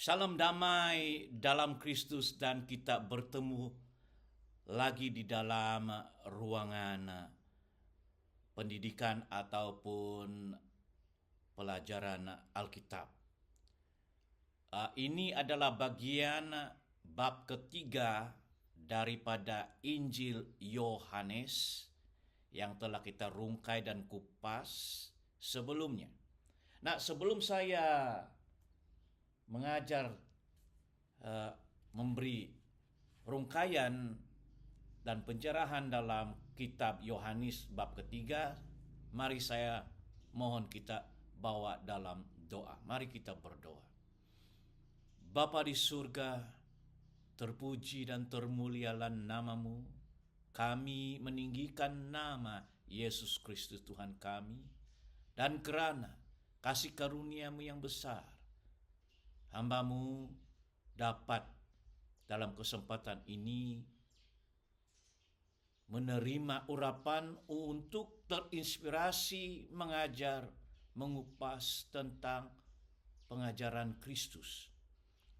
Salam damai dalam Kristus, dan kita bertemu lagi di dalam ruangan pendidikan ataupun pelajaran Alkitab. Ini adalah bagian bab ketiga daripada Injil Yohanes yang telah kita rungkai dan kupas sebelumnya. Nah, sebelum saya mengajar, memberi rungkaian dan pencerahan dalam kitab Yohanes bab ketiga, mari saya mohon kita bawa dalam doa. Mari kita berdoa. Bapa di surga, terpuji dan termulialah nama-Mu. Kami meninggikan nama Yesus Kristus Tuhan kami, dan kerana kasih karunia-Mu yang besar, hamba-Mu dapat dalam kesempatan ini menerima urapan untuk terinspirasi mengajar, mengupas tentang pengajaran Kristus.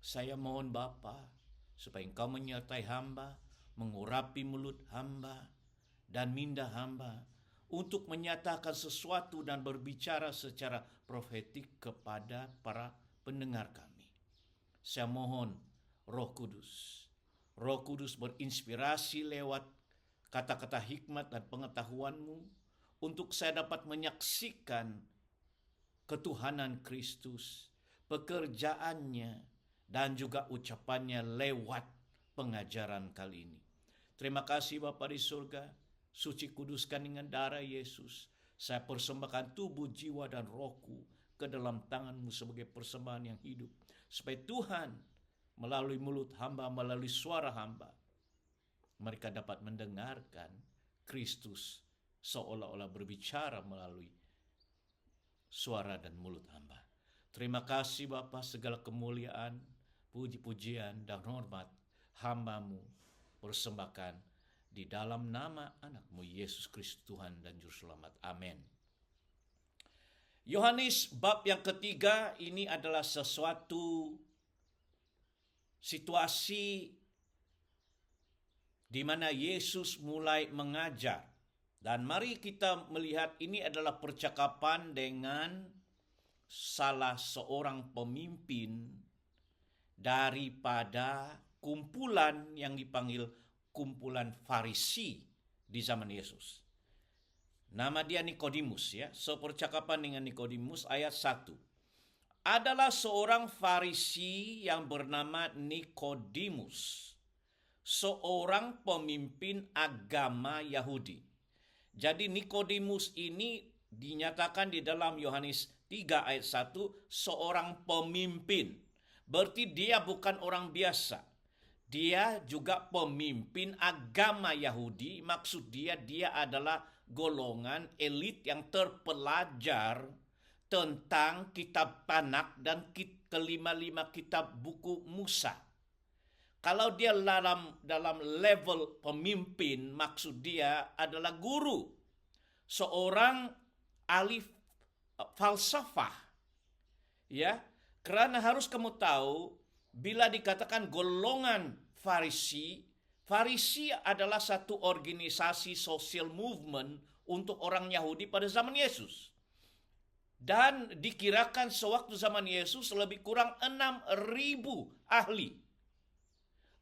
Saya mohon Bapa supaya Engkau menyertai hamba, mengurapi mulut hamba dan minda hamba untuk menyatakan sesuatu dan berbicara secara profetik kepada para pendengar kami. Saya mohon Roh Kudus berinspirasi lewat kata-kata hikmat dan pengetahuan-Mu untuk saya dapat menyaksikan ketuhanan Kristus, pekerjaannya, dan juga ucapannya lewat pengajaran kali ini. Terima kasih Bapa di surga, suci kuduskan dengan darah Yesus. Saya persembahkan tubuh, jiwa, dan rohku ke dalam tangan-Mu sebagai persembahan yang hidup, supaya Tuhan melalui mulut hamba, melalui suara hamba, mereka dapat mendengarkan Kristus seolah-olah berbicara melalui suara dan mulut hamba. Terima kasih Bapa, segala kemuliaan, puji-pujian, dan hormat hamba-Mu persembahkan di dalam nama anak-Mu Yesus Kristus Tuhan dan Juru Selamat. Amin. Yohanes bab yang ketiga ini adalah sesuatu situasi di mana Yesus mulai mengajar. Dan mari kita melihat ini adalah percakapan dengan salah seorang pemimpin daripada kumpulan yang dipanggil kumpulan Farisi di zaman Yesus. Nama dia Nikodemus, ya. Percakapan dengan Nikodemus ayat 1. Adalah seorang Farisi yang bernama Nikodemus, seorang pemimpin agama Yahudi. Jadi Nikodemus ini dinyatakan di dalam Yohanes 3 ayat 1 seorang pemimpin. Berarti dia bukan orang biasa. Dia juga pemimpin agama Yahudi. Maksud dia adalah golongan elit yang terpelajar tentang kitab Tanakh dan kelima-lima kitab buku Musa. Kalau dia dalam level pemimpin, maksud dia adalah guru, seorang ahli falsafah. Ya, karena harus kamu tahu, bila dikatakan golongan Farisi adalah satu organisasi social movement untuk orang Yahudi pada zaman Yesus. Dan dikirakan sewaktu zaman Yesus lebih kurang 6.000 ahli.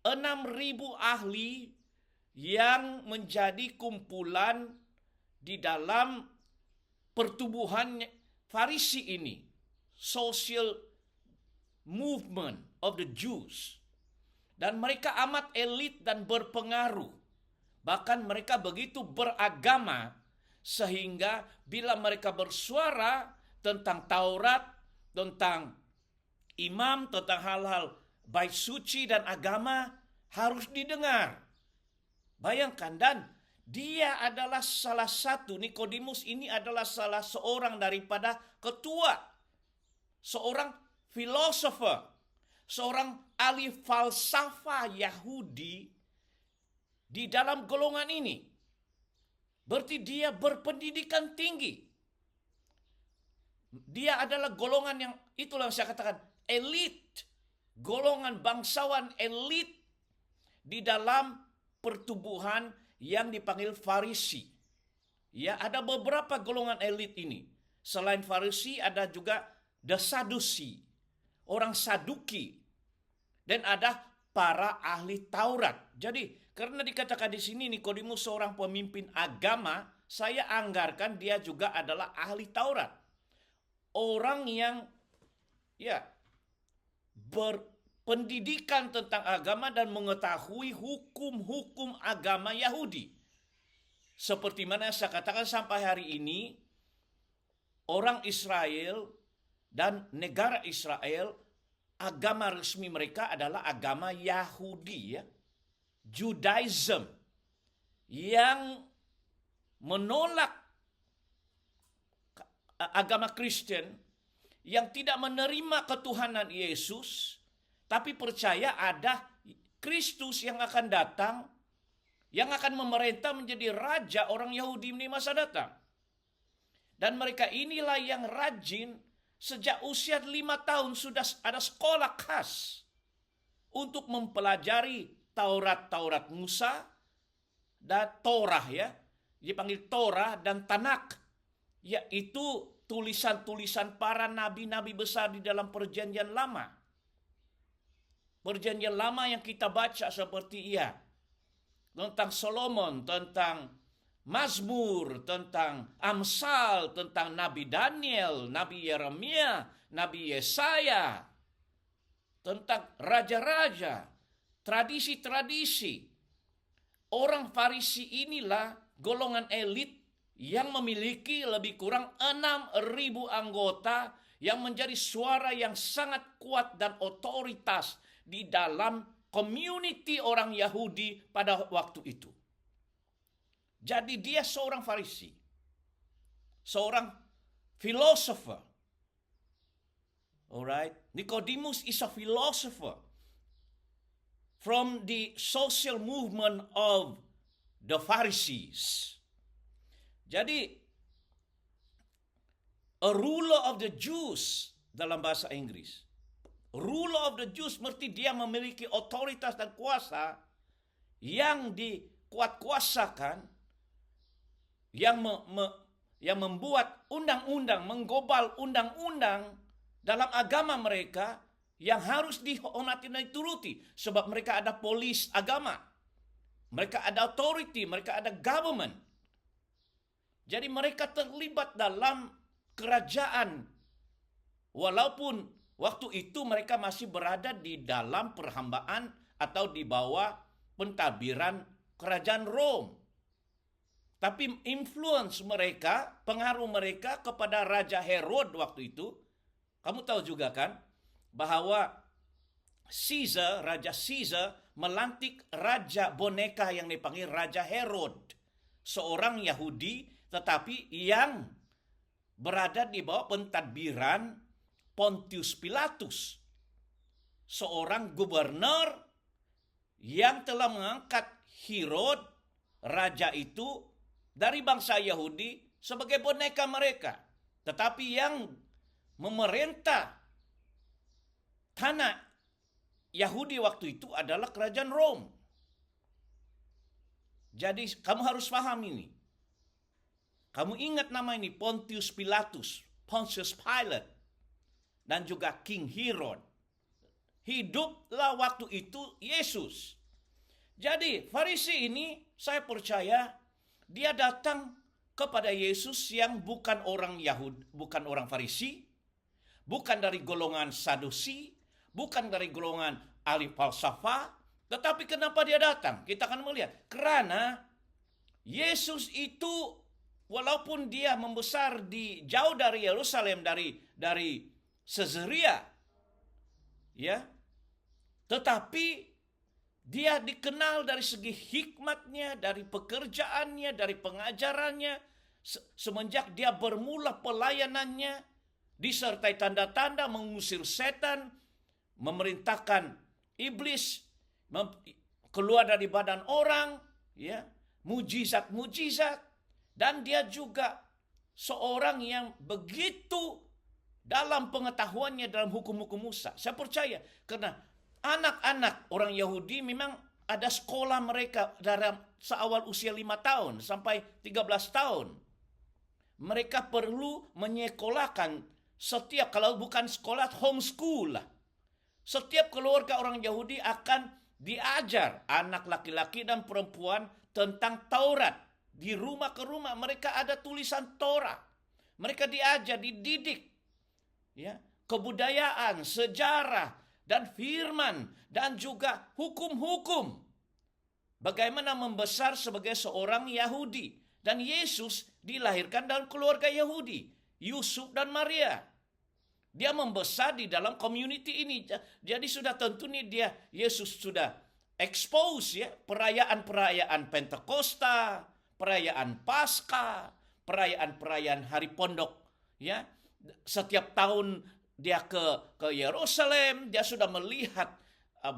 6.000 ahli yang menjadi kumpulan di dalam pertubuhan Farisi ini. Social movement of the Jews. Dan mereka amat elit dan berpengaruh. Bahkan mereka begitu beragama sehingga bila mereka bersuara tentang Taurat, tentang imam, tentang hal-hal bait suci dan agama harus didengar. Bayangkan, dan dia adalah salah satu, Nikodemus ini adalah salah seorang daripada ketua, seorang filosofer, seorang ahli falsafah Yahudi di dalam golongan ini. Berarti dia berpendidikan tinggi. Dia adalah golongan yang, itulah yang saya katakan, elit. Golongan bangsawan elit di dalam pertubuhan yang dipanggil Farisi. Ya, ada beberapa golongan elit ini. Selain Farisi ada juga the Sadducee, orang Saduki. Dan ada para ahli Taurat. Jadi, karena dikatakan di sini Nikodemus seorang pemimpin agama, saya anggarkan dia juga adalah ahli Taurat. Orang yang berpendidikan tentang agama dan mengetahui hukum-hukum agama Yahudi. Seperti mana saya katakan sampai hari ini, orang Israel dan negara Israel, agama resmi mereka adalah agama Yahudi, ya. Judaism, yang menolak agama Kristen, yang tidak menerima ketuhanan Yesus, tapi percaya ada Kristus yang akan datang, yang akan memerintah menjadi raja orang Yahudi di masa datang. Dan mereka inilah yang rajin sejak usia 5 tahun sudah ada sekolah khas untuk mempelajari Taurat Musa dan Torah, ya. Dipanggil Torah dan Tanak, yaitu tulisan-tulisan para nabi-nabi besar di dalam Perjanjian Lama. Perjanjian Lama yang kita baca seperti tentang Solomon, tentang Mazmur, tentang Amsal, tentang Nabi Daniel, Nabi Yeremia, Nabi Yesaya, tentang raja-raja, tradisi-tradisi. Orang Farisi inilah golongan elit yang memiliki lebih kurang 6.000 anggota yang menjadi suara yang sangat kuat dan otoritas di dalam community orang Yahudi pada waktu itu. Jadi dia seorang Farisi, seorang philosopher. Alright, Nicodemus is a philosopher from the social movement of the Pharisees. Jadi, a ruler of the Jews dalam bahasa Inggris. Ruler of the Jews berarti dia memiliki otoritas dan kuasa yang dikuatkuasakan, yang membuat undang-undang, menggobal undang-undang dalam agama mereka yang harus dihormati dan dituruti. Sebab mereka ada polis agama, mereka ada authority, mereka ada government. Jadi mereka terlibat dalam kerajaan. Walaupun waktu itu mereka masih berada di dalam perhambaan atau di bawah pentadbiran kerajaan Rom. Tapi influence mereka, pengaruh mereka kepada Raja Herod waktu itu, kamu tahu juga kan, bahwa Raja Caesar melantik raja boneka yang dipanggil Raja Herod. Seorang Yahudi tetapi yang berada di bawah pentadbiran Pontius Pilatus. Seorang gubernur yang telah mengangkat Herod, raja itu, dari bangsa Yahudi sebagai boneka mereka. Tetapi yang memerintah tanah Yahudi waktu itu adalah kerajaan Rom. Jadi kamu harus paham ini. Kamu ingat nama ini, Pontius Pilatus, Pontius Pilate, dan juga King Herod. Hiduplah waktu itu Yesus. Jadi Farisi ini saya percaya dia datang kepada Yesus yang bukan orang Yahudi, bukan orang Farisi, bukan dari golongan Sadusi, bukan dari golongan ahli falsafah. Tetapi kenapa dia datang? Kita akan melihat. Karena Yesus itu walaupun dia membesar jauh dari Yerusalem, dari Caesarea, ya, tetapi dia dikenal dari segi hikmatnya, dari pekerjaannya, dari pengajarannya. Semenjak dia bermula pelayanannya, disertai tanda-tanda mengusir setan, memerintahkan iblis keluar dari badan orang, ya, mujizat-mujizat, dan dia juga seorang yang begitu dalam pengetahuannya dalam hukum-hukum Musa. Saya percaya karena anak-anak orang Yahudi memang ada sekolah mereka dalam seawal usia 5 tahun sampai 13 tahun. Mereka perlu menyekolahkan setiap, kalau bukan sekolah, homeschool lah. Setiap keluarga orang Yahudi akan diajar anak laki-laki dan perempuan tentang Taurat. Di rumah ke rumah mereka ada tulisan Torah. Mereka diajar, dididik, ya, kebudayaan, sejarah, dan firman, dan juga hukum-hukum. Bagaimana membesar sebagai seorang Yahudi. Dan Yesus dilahirkan dalam keluarga Yahudi, Yusuf dan Maria. Dia membesar di dalam community ini. Jadi sudah tentu nih Yesus sudah expose, ya, perayaan-perayaan Pentakosta, perayaan Paskah, perayaan-perayaan Hari Pondok, ya. Setiap tahun dia ke Yerusalem, dia sudah melihat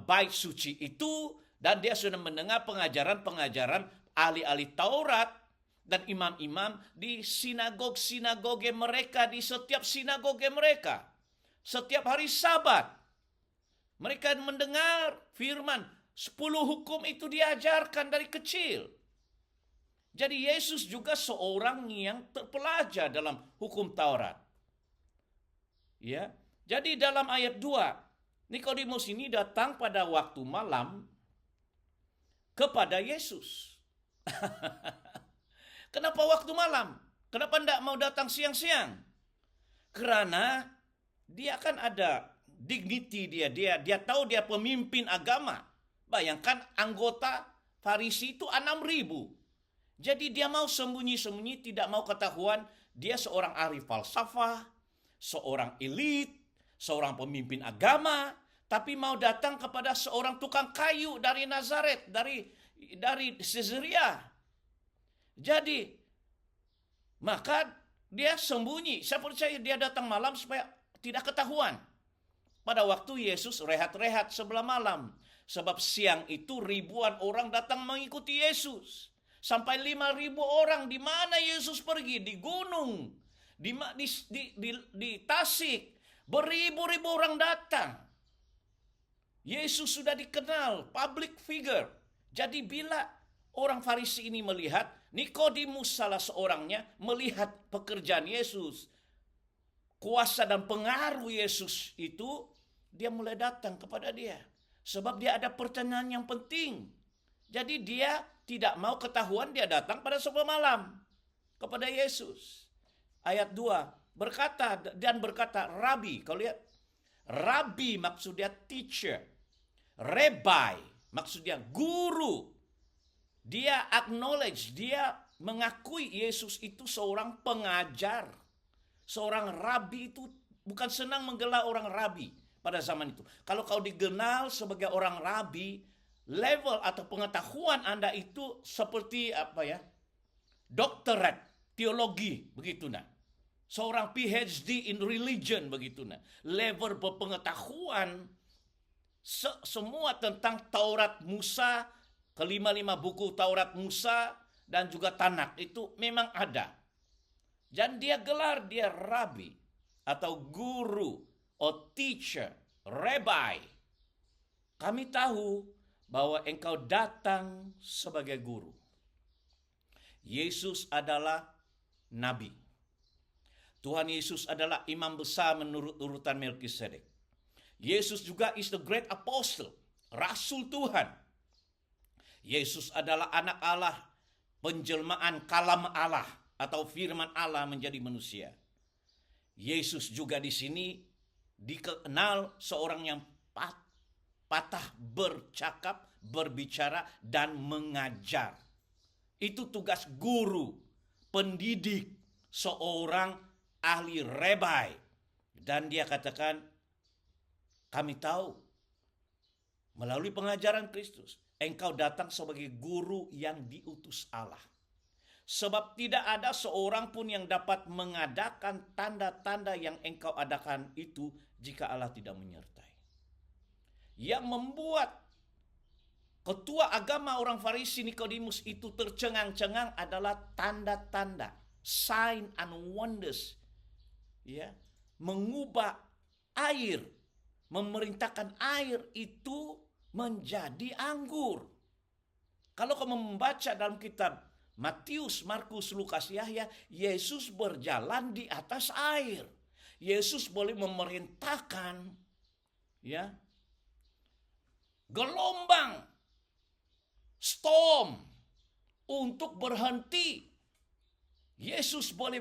bait suci itu, dan dia sudah mendengar pengajaran-pengajaran ahli-ahli Taurat dan imam-imam di sinagoge mereka, di setiap sinagoge mereka. Setiap hari Sabat mereka mendengar firman. 10 hukum itu diajarkan dari kecil. Jadi Yesus juga seorang yang terpelajar dalam hukum Taurat. Ya. Jadi dalam ayat 2, Nikodemus ini datang pada waktu malam kepada Yesus. Kenapa waktu malam? Kenapa tidak mau datang siang-siang? Karena dia kan ada dignity dia tahu dia pemimpin agama. Bayangkan anggota Farisi itu 6.000. Jadi dia mau sembunyi-sembunyi, tidak mau ketahuan dia seorang ahli falsafah, seorang elit, seorang pemimpin agama, tapi mau datang kepada seorang tukang kayu dari Nazaret, dari Caesarea. Jadi maka dia sembunyi. Saya percaya dia datang malam supaya tidak ketahuan. Pada waktu Yesus rehat-rehat sebelah malam. Sebab siang itu ribuan orang datang mengikuti Yesus. Sampai 5.000 orang. Di mana Yesus pergi? Di gunung. Di Tasik. Beribu-ribu orang datang. Yesus sudah dikenal. Public figure. Jadi bila orang Farisi ini melihat, Nikodemus salah seorangnya melihat pekerjaan Yesus, kuasa dan pengaruh Yesus itu, dia mulai datang kepada dia. Sebab dia ada pertanyaan yang penting. Jadi dia tidak mau ketahuan, dia datang pada sebuah malam kepada Yesus. Ayat 2 berkata, Rabi. Kalau lihat, Rabi maksudnya teacher. Rabbi maksudnya guru. Dia acknowledge, dia mengakui Yesus itu seorang pengajar. Seorang rabi itu bukan senang menggelar orang rabi pada zaman itu. Kalau kau dikenal sebagai orang rabi, level atau pengetahuan Anda itu seperti doktorat teologi, begitu nah. Seorang PhD in religion, begitu nah. Level berpengetahuan semua tentang Taurat Musa, kelima-lima buku Taurat Musa, dan juga Tanakh itu memang ada. Dan dia gelar dia rabi atau guru atau teacher, rabbi. Kami tahu bahwa engkau datang sebagai guru. Yesus adalah nabi. Tuhan Yesus adalah imam besar menurut urutan Melkisedek. Yesus juga is the great apostle, rasul Tuhan. Yesus adalah anak Allah, penjelmaan kalam Allah atau firman Allah menjadi manusia. Yesus juga di sini dikenal seorang yang patah bercakap, berbicara, dan mengajar. Itu tugas guru, pendidik, seorang ahli rebai. Dan dia katakan, kami tahu melalui pengajaran Kristus, engkau datang sebagai guru yang diutus Allah. Sebab tidak ada seorang pun yang dapat mengadakan tanda-tanda yang engkau adakan itu jika Allah tidak menyertai. Yang membuat ketua agama orang Farisi Nikodemus itu tercengang-cengang adalah tanda-tanda, sign and wonders. Ya, mengubah air, memerintahkan air itu menjadi anggur. Kalau kamu membaca dalam kitab Matius, Markus, Lukas, Yahya, Yesus berjalan di atas air. Yesus boleh memerintahkan ya gelombang, storm untuk berhenti. Yesus boleh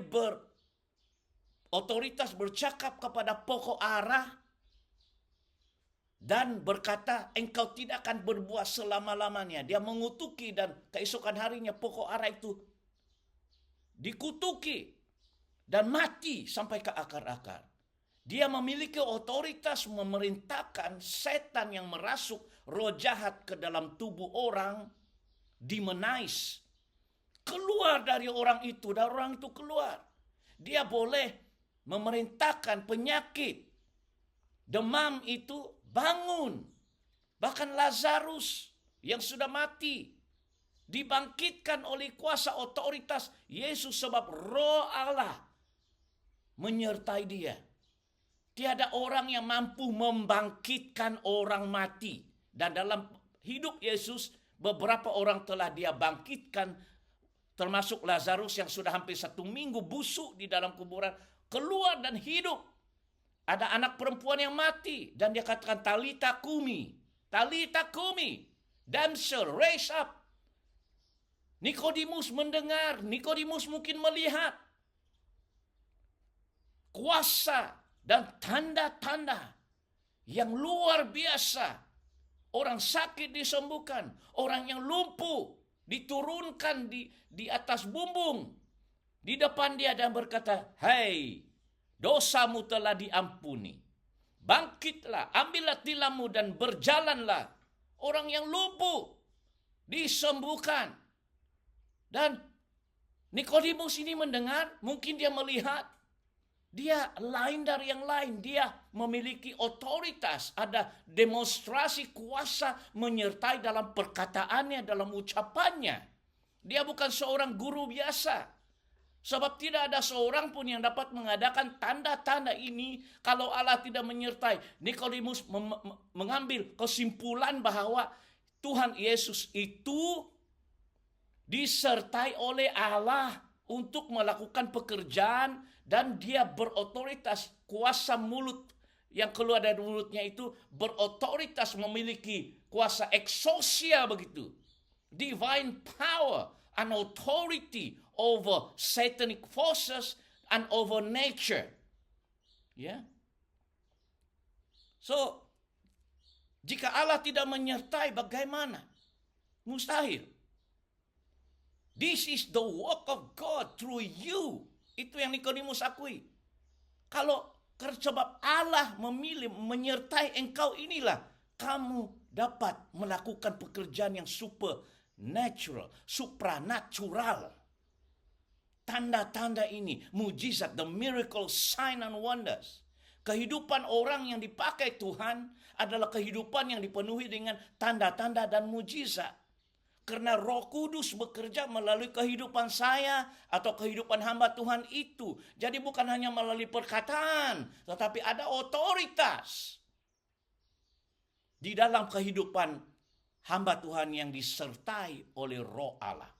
otoritas bercakap kepada pokok ara dan berkata, engkau tidak akan berbuah selama-lamanya. Dia mengutuki dan keesokan harinya pokok ara itu dikutuki dan mati sampai ke akar-akar. Dia memiliki otoritas memerintahkan setan yang merasuk roh jahat ke dalam tubuh orang, demonize, keluar dari orang itu, dan orang itu keluar. Dia boleh memerintahkan penyakit, demam itu bangun. Bahkan Lazarus yang sudah mati dibangkitkan oleh kuasa otoritas Yesus sebab roh Allah menyertai dia. Tiada orang yang mampu membangkitkan orang mati. Dan dalam hidup Yesus beberapa orang telah dia bangkitkan, termasuk Lazarus yang sudah hampir 1 minggu busuk di dalam kuburan, keluar dan hidup. Ada anak perempuan yang mati dan dia katakan Talita kumi, Talita kumi, damsel raise up. Nikodemus mendengar, Nikodemus mungkin melihat kuasa dan tanda-tanda yang luar biasa. Orang sakit disembuhkan, orang yang lumpuh diturunkan di atas bumbung di depan dia dan berkata, "Hai, dosamu telah diampuni. Bangkitlah, ambillah tilammu dan berjalanlah." Orang yang lumpuh disembuhkan. Dan Nikodemus ini mendengar, mungkin dia melihat, dia lain dari yang lain. Dia memiliki otoritas, ada demonstrasi kuasa menyertai dalam perkataannya, dalam ucapannya. Dia bukan seorang guru biasa. Sebab tidak ada seorang pun yang dapat mengadakan tanda-tanda ini kalau Allah tidak menyertai. Nikodemus mengambil kesimpulan bahwa Tuhan Yesus itu disertai oleh Allah untuk melakukan pekerjaan dan dia berotoritas. Kuasa mulut yang keluar dari mulutnya itu berotoritas, memiliki kuasa exousia begitu. Divine power and authority over satanic forces and over nature. Ya. So, jika Allah tidak menyertai bagaimana? Mustahil. This is the work of God through you. Itu yang Nikodemus akui. Kalau sebab Allah memilih menyertai engkau, inilah kamu dapat melakukan pekerjaan yang supernatural, supranatural. Tanda-tanda ini, mujizat, the miracle, sign and wonders. Kehidupan orang yang dipakai Tuhan adalah kehidupan yang dipenuhi dengan tanda-tanda dan mujizat. Karena Roh Kudus bekerja melalui kehidupan saya atau kehidupan hamba Tuhan itu. Jadi bukan hanya melalui perkataan, tetapi ada otoritas di dalam kehidupan hamba Tuhan yang disertai oleh Roh Allah.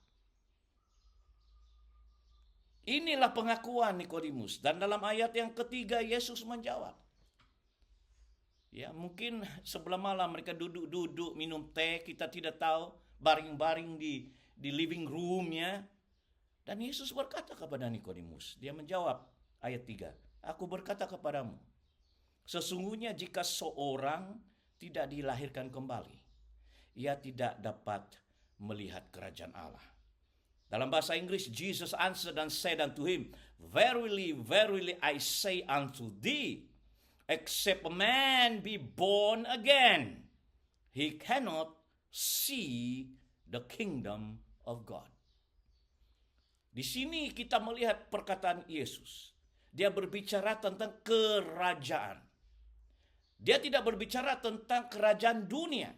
Inilah pengakuan Nikodemus. Dan dalam ayat yang ketiga Yesus menjawab. Ya, mungkin sebelah malam mereka duduk-duduk minum teh, kita tidak tahu, baring-baring di living room-nya. Dan Yesus berkata kepada Nikodemus, dia menjawab ayat 3, "Aku berkata kepadamu, sesungguhnya jika seorang tidak dilahirkan kembali, ia tidak dapat melihat kerajaan Allah." Dalam bahasa Inggris, Jesus answered and said unto him, "Verily, verily, I say unto thee, except a man be born again, he cannot see the kingdom of God." Di sini kita melihat perkataan Yesus. Dia berbicara tentang kerajaan. Dia tidak berbicara tentang kerajaan dunia.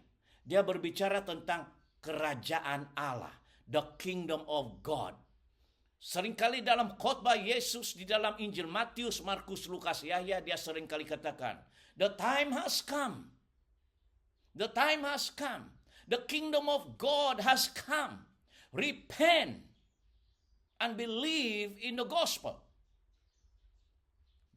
Dia berbicara tentang kerajaan Allah, the kingdom of God. Seringkali dalam khotbah Yesus di dalam Injil Matius, Markus, Lukas, Yahya, dia seringkali katakan, "The time has come. The time has come. The kingdom of God has come. Repent and believe in the gospel."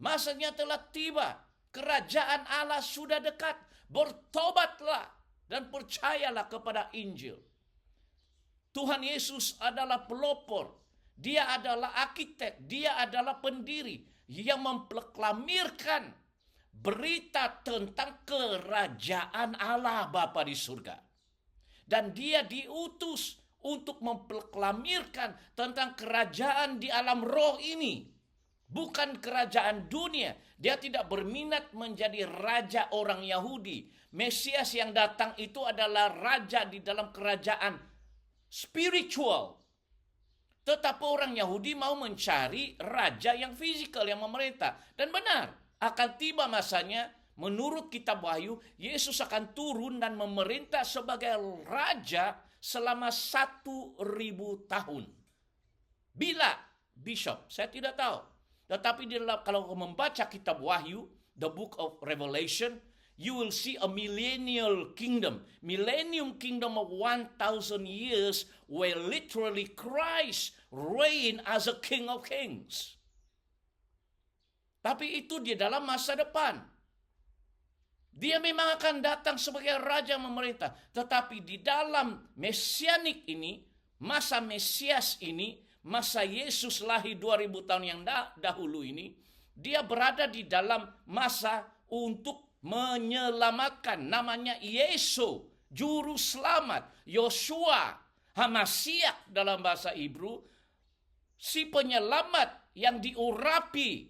Masanya telah tiba. Kerajaan Allah sudah dekat. Bertobatlah dan percayalah kepada Injil. Tuhan Yesus adalah pelopor. Dia adalah arsitek. Dia adalah pendiri yang memproklamirkan berita tentang kerajaan Allah Bapa di surga. Dan dia diutus untuk memproklamirkan tentang kerajaan di alam roh ini. Bukan kerajaan dunia. Dia tidak berminat menjadi raja orang Yahudi. Mesias yang datang itu adalah raja di dalam kerajaan spiritual. Tetapi orang Yahudi mau mencari raja yang fisikal, yang memerintah. Dan benar, akan tiba masanya, menurut kitab Wahyu, Yesus akan turun dan memerintah sebagai raja selama 1.000 tahun. Bila, Bishop, saya tidak tahu. Tetapi kalau membaca kitab Wahyu, the book of Revelation, you will see a millennial kingdom. Millennium kingdom of 1,000 years where literally Christ reign as a king of kings. Tapi itu di dalam masa depan. Dia memang akan datang sebagai raja memerintah. Tetapi di dalam mesianik ini, masa Mesias ini, masa Yesus lahir 2000 tahun yang dahulu ini, dia berada di dalam masa untuk menyelamatkan. Namanya Yesus, juru selamat, Yosua, Hamasiah dalam bahasa Hebrew, si penyelamat yang diurapi,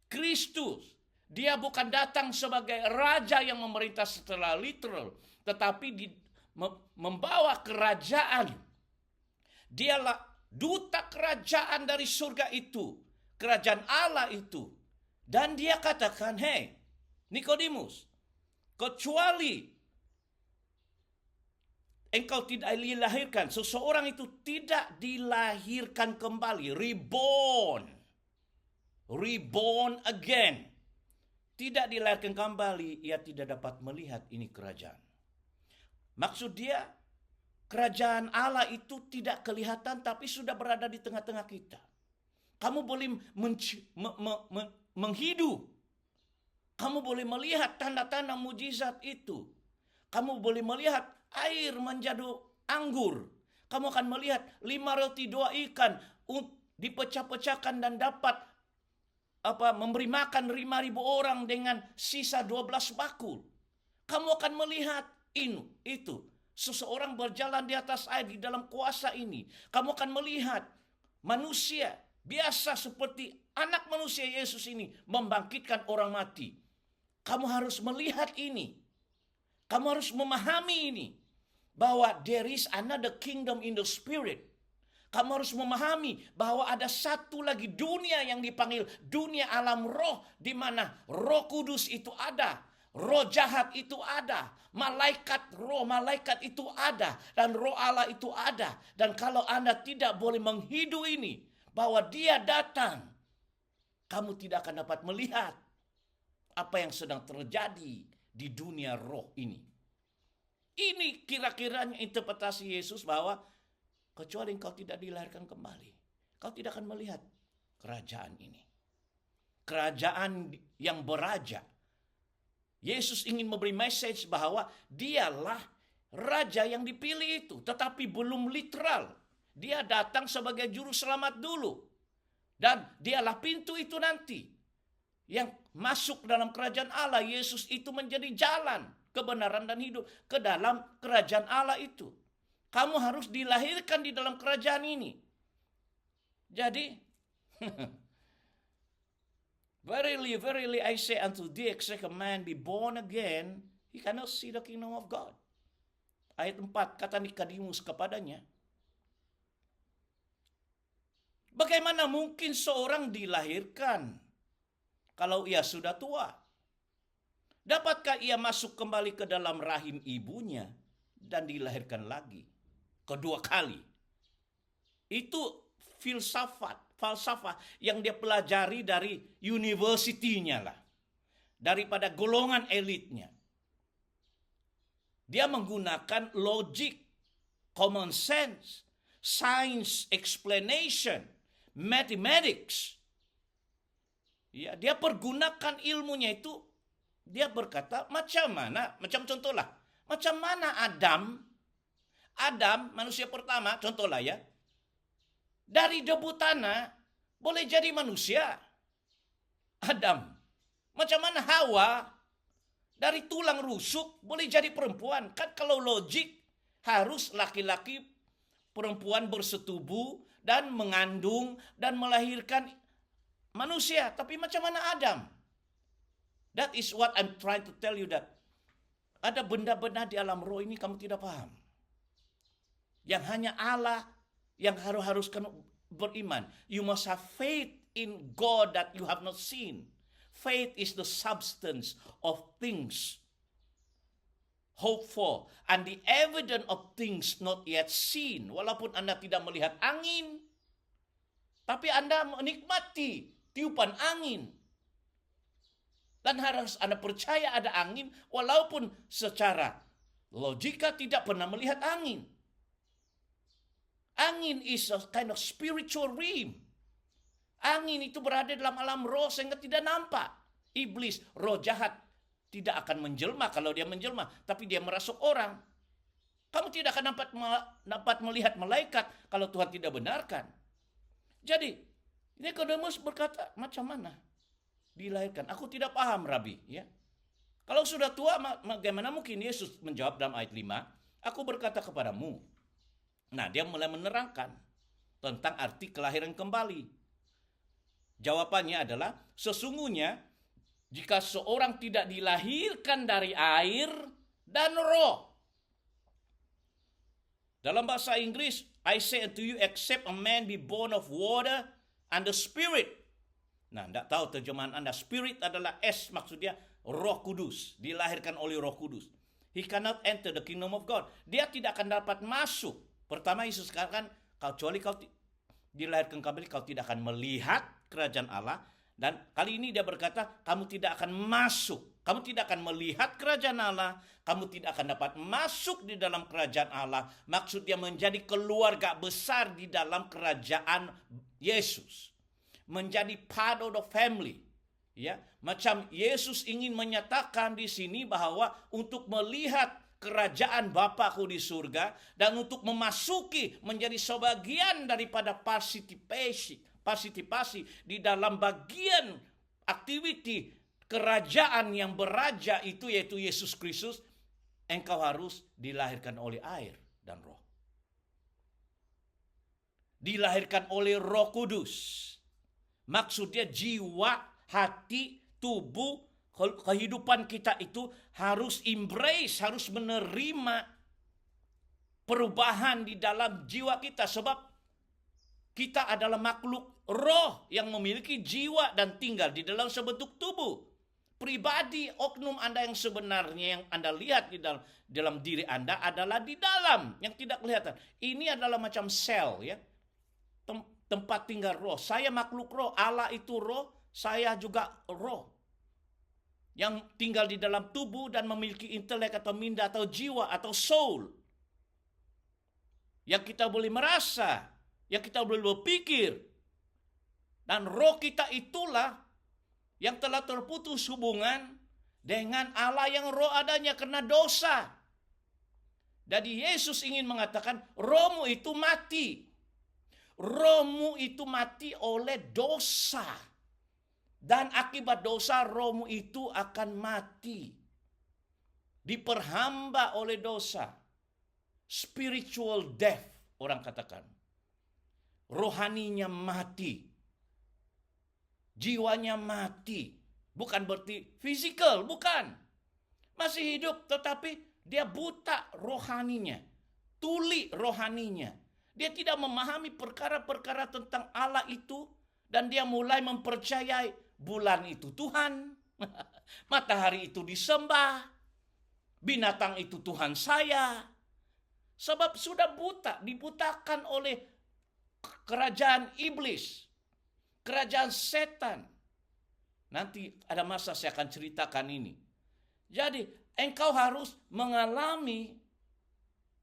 Kristus. Dia bukan datang sebagai raja yang memerintah secara literal, tetapi membawa kerajaan. Dialah duta kerajaan dari surga itu, kerajaan Allah itu. Dan dia katakan, "Hei, Nikodemus, kecuali engkau tidak dilahirkan, seseorang itu tidak dilahirkan kembali, reborn again. Tidak dilahirkan kembali, ia tidak dapat melihat ini kerajaan." Maksud dia, kerajaan Allah itu tidak kelihatan tapi sudah berada di tengah-tengah kita. Kamu boleh menghidup. Kamu boleh melihat tanda-tanda mujizat itu. Kamu boleh melihat air menjadi anggur. Kamu akan melihat 5 roti 2 ikan dipecah-pecahkan dan dapat memberi makan 5.000 orang dengan sisa 12 bakul. Kamu akan melihat itu. Seseorang berjalan di atas air di dalam kuasa ini. Kamu akan melihat manusia biasa seperti anak manusia Yesus ini membangkitkan orang mati. Kamu harus melihat ini. Kamu harus memahami ini. Bahwa there is another kingdom in the spirit. Kamu harus memahami bahwa ada satu lagi dunia yang dipanggil dunia alam roh, di mana Roh Kudus itu ada, roh jahat itu ada, malaikat itu ada, dan roh Allah itu ada. Dan kalau Anda tidak boleh menghidup ini, bahwa dia datang, kamu tidak akan dapat melihat apa yang sedang terjadi di dunia roh ini. Ini kira-kiranya interpretasi Yesus bahwa kecuali engkau tidak dilahirkan kembali. kau tidak akan melihat kerajaan ini. Kerajaan yang beraja. Yesus ingin memberi message bahwa dialah raja yang dipilih itu, tetapi belum literal. Dia datang sebagai juru selamat dulu. Dan dialah pintu itu nanti. Yang masuk dalam kerajaan Allah, Yesus itu menjadi jalan, kebenaran dan hidup ke dalam kerajaan Allah itu. Kamu harus dilahirkan di dalam kerajaan ini. Jadi, verily, verily, I say unto thee, except a man be born again, he cannot see the kingdom of God. Ayat 4, kata Nikodemus kepadanya, bagaimana mungkin seorang dilahirkan kalau ia sudah tua? Dapatkah ia masuk kembali ke dalam rahim ibunya dan dilahirkan lagi? Kedua kali. Itu falsafah yang dia pelajari dari universitinya lah. Daripada golongan elitnya. Dia menggunakan logic, common sense, science explanation, mathematics. Ya, dia pergunakan ilmunya itu, dia berkata macam contohlah, macam mana Adam manusia pertama, contohlah ya, dari debu tanah boleh jadi manusia. Adam. Macam mana Hawa dari tulang rusuk boleh jadi perempuan. Kan kalau logik harus laki-laki perempuan bersetubuh dan mengandung dan melahirkan manusia. Tapi macam mana Adam? That is what I'm trying to tell you, that ada benda-benda di alam roh ini kamu tidak paham. Yang hanya Allah yang harus kamu beriman. You must have faith in God that you have not seen. Faith is the substance of things hoped for and the evidence of things not yet seen. Walaupun Anda tidak melihat angin, tapi Anda menikmati tiupan angin. Dan harus Anda percaya ada angin, walaupun secara logika tidak pernah melihat angin. Angin is a kind of spiritual realm. Angin itu berada dalam alam roh sehingga tidak nampak. Iblis, roh jahat, tidak akan menjelma kalau dia menjelma, tapi dia merasuk orang. Kamu tidak akan dapat melihat malaikat kalau Tuhan tidak benarkan. Jadi, Nikodemus berkata, macam mana dilahirkan? Aku tidak paham, Rabi. Ya. Kalau sudah tua, bagaimana mungkin? Yesus menjawab dalam ayat 5, aku berkata kepadamu. Nah, dia mulai menerangkan tentang arti kelahiran kembali. Jawabannya adalah, sesungguhnya jika seorang tidak dilahirkan dari air dan roh. Dalam bahasa Inggris, I say unto you, except a man be born of water and the spirit. Nah, tidak tahu terjemahan Anda. Spirit adalah S, maksudnya Roh Kudus. Dilahirkan oleh Roh Kudus. He cannot enter the kingdom of God. Dia tidak akan dapat masuk. Pertama Yesus katakan, kecuali kau dilahirkan kembali, kau tidak akan melihat kerajaan Allah. Dan kali ini dia berkata, kamu tidak akan masuk. Kamu tidak akan melihat kerajaan Allah. Kamu tidak akan dapat masuk di dalam kerajaan Allah. Maksudnya menjadi keluarga besar di dalam kerajaan Yesus. Menjadi part of the family. Ya, macam Yesus ingin menyatakan di sini bahwa untuk melihat kerajaan Bapakku di surga dan untuk memasuki menjadi sebagian daripada partisipasi di dalam bagian aktiviti kerajaan yang beraja itu, yaitu Yesus Kristus, engkau harus dilahirkan oleh air dan roh. Dilahirkan oleh Roh Kudus. Maksudnya jiwa, hati, tubuh, kehidupan kita itu harus embrace, harus menerima perubahan di dalam jiwa kita. Sebab kita adalah makhluk roh yang memiliki jiwa dan tinggal di dalam sebentuk tubuh. Pribadi, oknum Anda yang sebenarnya yang Anda lihat di dalam diri Anda adalah di dalam, yang tidak kelihatan. Ini adalah macam sel, ya. Tempat tinggal roh. Saya makhluk roh, Allah itu roh, saya juga roh. Yang tinggal di dalam tubuh dan memiliki intelek atau minda atau jiwa atau soul. Yang kita boleh merasa, yang kita boleh berpikir, Dan roh kita itulah yang telah terputus hubungan dengan Allah yang roh adanya karena dosa. Jadi Yesus ingin mengatakan rohmu itu mati. Rohmu itu mati oleh dosa. Dan akibat dosa rohmu itu akan mati. Diperhamba oleh dosa. Spiritual death orang katakan. Rohaninya mati. Jiwanya mati. Bukan berarti fisikal, bukan. Masih hidup tetapi dia buta rohaninya. Tuli rohaninya. Dia tidak memahami perkara-perkara tentang Allah itu. Dan dia mulai mempercayai bulan itu Tuhan. Matahari itu disembah. Binatang itu Tuhan saya. Sebab sudah buta, dibutakan oleh kerajaan iblis. Kerajaan setan. Nanti ada masa saya akan ceritakan ini. Jadi engkau harus mengalami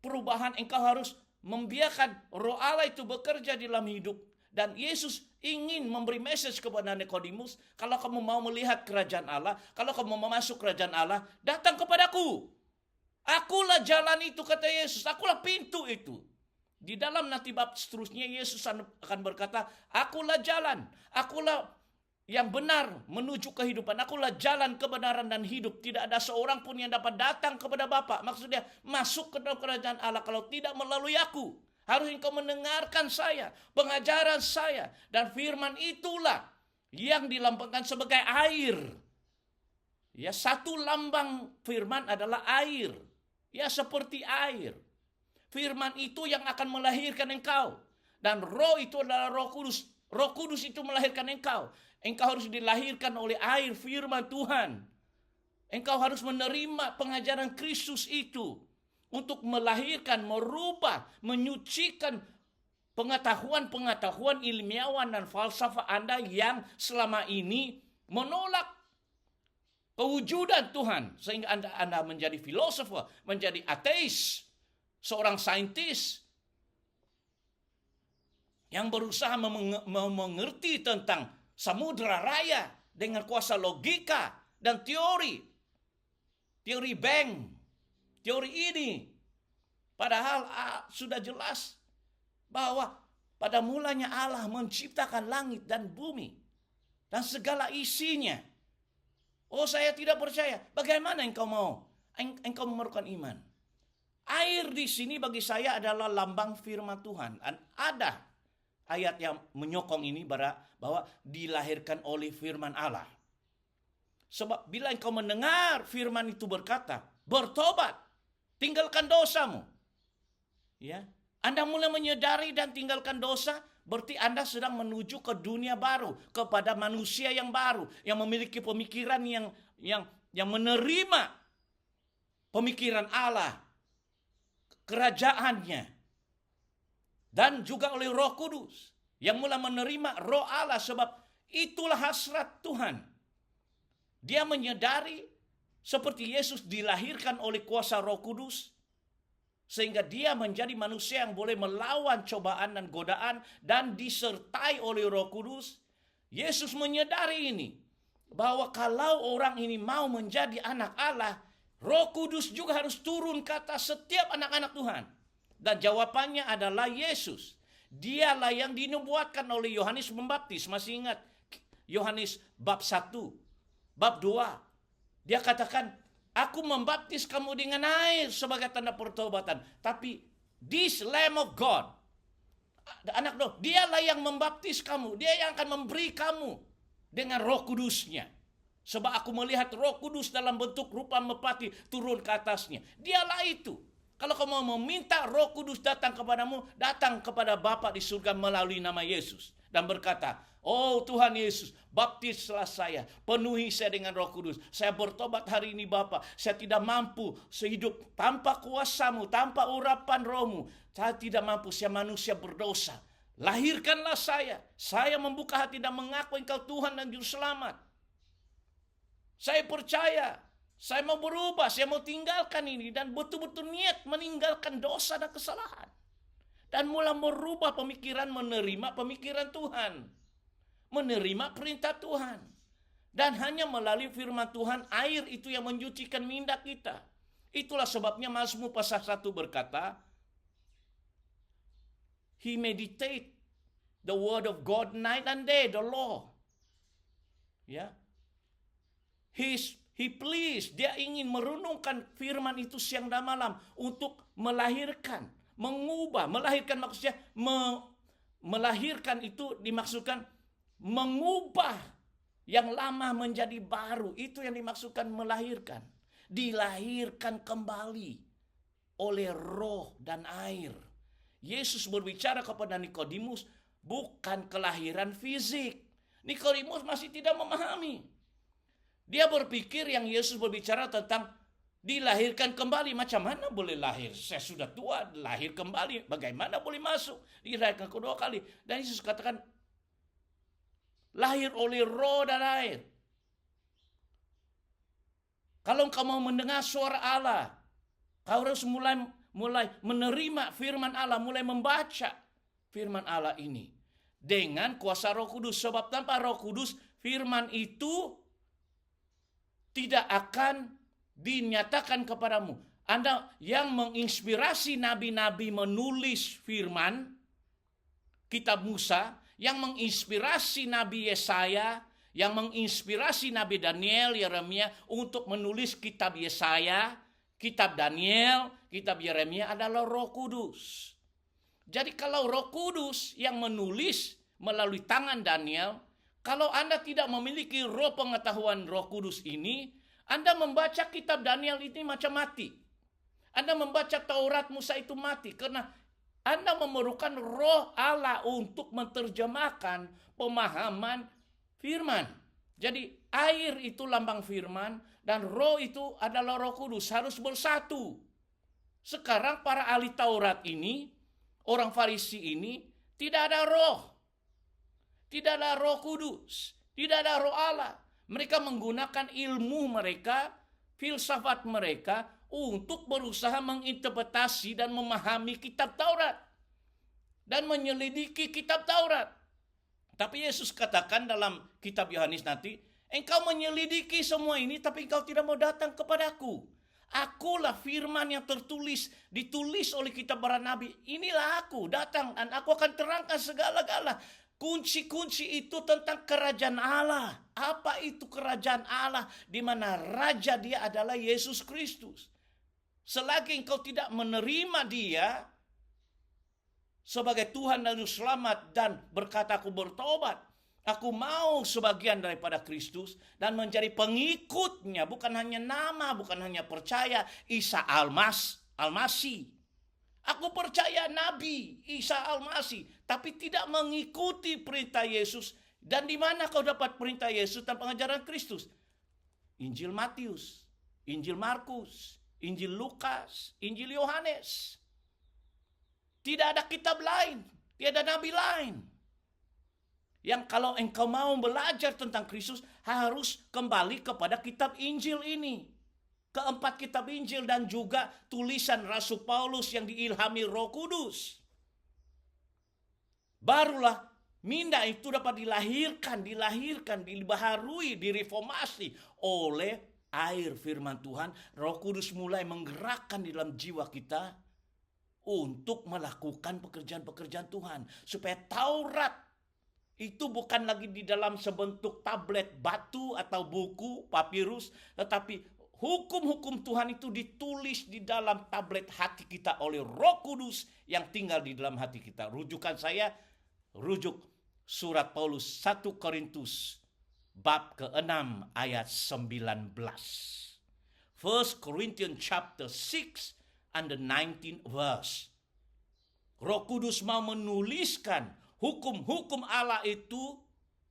perubahan. Engkau harus membiarkan roh Allah itu bekerja di dalam hidup. Dan Yesus ingin memberi message kepada Nikodemus. Kalau kamu mau melihat kerajaan Allah. Kalau kamu mau masuk kerajaan Allah. Datang kepadaku. Akulah jalan itu kata Yesus. Akulah pintu itu. Di dalam nanti bab seterusnya Yesus akan berkata, akulah jalan, akulah yang benar menuju kehidupan, akulah jalan kebenaran dan hidup. Tidak ada seorang pun yang dapat datang kepada Bapa. Maksudnya masuk ke dalam kerajaan Allah kalau tidak melalui aku. Harus engkau mendengarkan saya, pengajaran saya. Dan firman itulah yang dilambangkan sebagai air. Ya, satu lambang firman adalah air. Ya, seperti air. Firman itu yang akan melahirkan engkau. Dan roh itu adalah roh kudus. Roh kudus itu melahirkan engkau. Engkau harus dilahirkan oleh air firman Tuhan. Engkau harus menerima pengajaran Kristus itu. Untuk melahirkan, merubah, menyucikan pengetahuan-pengetahuan ilmiawan dan falsafah Anda yang selama ini menolak kewujudan Tuhan. Sehingga Anda menjadi filosofer, menjadi ateis. Seorang saintis yang berusaha mengerti tentang samudra raya dengan kuasa logika dan teori. Teori Bang, teori ini. Padahal sudah jelas bahwa pada mulanya Allah menciptakan langit dan bumi dan segala isinya. Oh, saya tidak percaya. Bagaimana engkau mau? Engkau memerlukan iman. Air di sini bagi saya adalah lambang firman Tuhan. Dan ada ayat yang menyokong ini bahwa dilahirkan oleh firman Allah. Sebab bila engkau mendengar firman itu berkata, bertobat, tinggalkan dosamu. Ya, Anda mulai menyadari dan tinggalkan dosa, berarti Anda sedang menuju ke dunia baru, kepada manusia yang baru, yang memiliki pemikiran yang menerima pemikiran Allah. Kerajaannya dan juga oleh Roh Kudus yang mulai menerima Roh Allah, sebab itulah hasrat Tuhan. Dia menyadari seperti Yesus dilahirkan oleh kuasa Roh Kudus sehingga dia menjadi manusia yang boleh melawan cobaan dan godaan dan disertai oleh Roh Kudus. Yesus menyadari ini bahwa kalau orang ini mau menjadi anak Allah, Roh Kudus juga harus turun ke atas setiap anak-anak Tuhan. Dan jawabannya adalah Yesus. Dialah yang dinubuatkan oleh Yohanes Pembaptis. Masih ingat Yohanes bab 1, bab 2. Dia katakan, aku membaptis kamu dengan air sebagai tanda pertobatan. Tapi this Lamb of God, anak doh, dialah yang membaptis kamu. Dia yang akan memberi kamu dengan Roh Kudusnya. Sebab aku melihat Roh Kudus dalam bentuk rupa merpati turun ke atasnya. Dialah itu. Kalau kamu mau meminta Roh Kudus datang kepadamu, datang kepada Bapa di surga melalui nama Yesus. Dan berkata, oh Tuhan Yesus, baptislah saya, penuhi saya dengan Roh Kudus. Saya bertobat hari ini Bapa. Saya tidak mampu sehidup tanpa kuasamu, tanpa urapan rohmu. Saya tidak mampu, saya manusia berdosa. Lahirkanlah saya. Saya membuka hati dan mengaku engkau Tuhan dan Juru Selamat. Saya percaya, saya mau berubah, saya mau tinggalkan ini dan betul-betul niat meninggalkan dosa dan kesalahan. Dan mulai merubah pemikiran, menerima pemikiran Tuhan. menerima perintah Tuhan. Dan hanya melalui firman Tuhan, air itu yang mencucikan minda kita. Itulah sebabnya Mazmur pasal 1 berkata, He meditate the word of God night and day, the law. Ya. He pleased, dia ingin merenungkan firman itu siang dan malam untuk melahirkan, mengubah, melahirkan maksudnya melahirkan itu dimaksudkan mengubah yang lama menjadi baru. Itu yang dimaksudkan melahirkan. Dilahirkan kembali oleh roh dan air. Yesus berbicara kepada Nikodemus bukan kelahiran fisik. Nikodemus masih tidak memahami. Dia berpikir yang Yesus berbicara tentang dilahirkan kembali. Macam mana boleh lahir? Saya sudah tua, lahir kembali. Bagaimana boleh masuk? Dilahirkan kedua kali. Dan Yesus katakan, lahir oleh roh dan air. Kalau engkau mau mendengar suara Allah, kau harus mulai menerima firman Allah, mulai membaca firman Allah ini dengan kuasa Roh Kudus. Sebab tanpa Roh Kudus, firman itu tidak akan dinyatakan kepadamu. Anda yang menginspirasi nabi-nabi menulis firman, kitab Musa, yang menginspirasi Nabi Yesaya, yang menginspirasi Nabi Daniel, Yeremia untuk menulis kitab Yesaya, kitab Daniel, kitab Yeremia adalah Roh Kudus. Jadi kalau Roh Kudus yang menulis melalui tangan Daniel, kalau Anda tidak memiliki roh pengetahuan Roh Kudus ini, Anda membaca kitab Daniel ini macam mati. Anda membaca Taurat Musa itu mati karena Anda memerlukan roh Allah untuk menerjemahkan pemahaman firman. Jadi air itu lambang firman dan roh itu adalah Roh Kudus, harus bersatu. Sekarang para ahli Taurat ini, orang Farisi ini tidak ada roh. Tidak ada Roh Kudus, tidak ada roh Allah. Mereka menggunakan ilmu mereka, filsafat mereka untuk berusaha menginterpretasi dan memahami kitab Taurat dan menyelidiki kitab Taurat. Tapi Yesus katakan dalam kitab Yohanes nanti, engkau menyelidiki semua ini tapi engkau tidak mau datang kepadaku. Akulah firman yang ditulis oleh kitab para nabi. Inilah aku, datang dan aku akan terangkan segala-gala. Kunci-kunci itu tentang kerajaan Allah. Apa itu kerajaan Allah? Di mana raja dia adalah Yesus Kristus. Selagi engkau tidak menerima dia sebagai Tuhan dan Juru Selamat dan berkata aku bertobat, aku mau sebagian daripada Kristus dan menjadi pengikutnya, bukan hanya nama, bukan hanya percaya Isa Al-Masih. Aku percaya Nabi Isa Al-Masih, tapi tidak mengikuti perintah Yesus. Dan di mana kau dapat perintah Yesus dan pengajaran Kristus? Injil Matius, Injil Markus, Injil Lukas, Injil Yohanes. Tidak ada kitab lain, tidak ada nabi lain. Yang kalau engkau mau belajar tentang Kristus, harus kembali kepada kitab Injil ini. Keempat kitab Injil dan juga tulisan Rasul Paulus yang diilhami Roh Kudus. Barulah minda itu dapat dilahirkan, dibaharui, direformasi oleh air firman Tuhan. Roh Kudus mulai menggerakkan di dalam jiwa kita untuk melakukan pekerjaan-pekerjaan Tuhan. Supaya Taurat itu bukan lagi di dalam sebentuk tablet batu atau buku, papirus, tetapi hukum-hukum Tuhan itu ditulis di dalam tablet hati kita oleh Roh Kudus yang tinggal di dalam hati kita. Rujukan saya, rujuk surat Paulus 1 Korintus bab ke-6 ayat 19. 1 Corinthians chapter 6 and the 19th verse. Roh Kudus mau menuliskan hukum-hukum Allah itu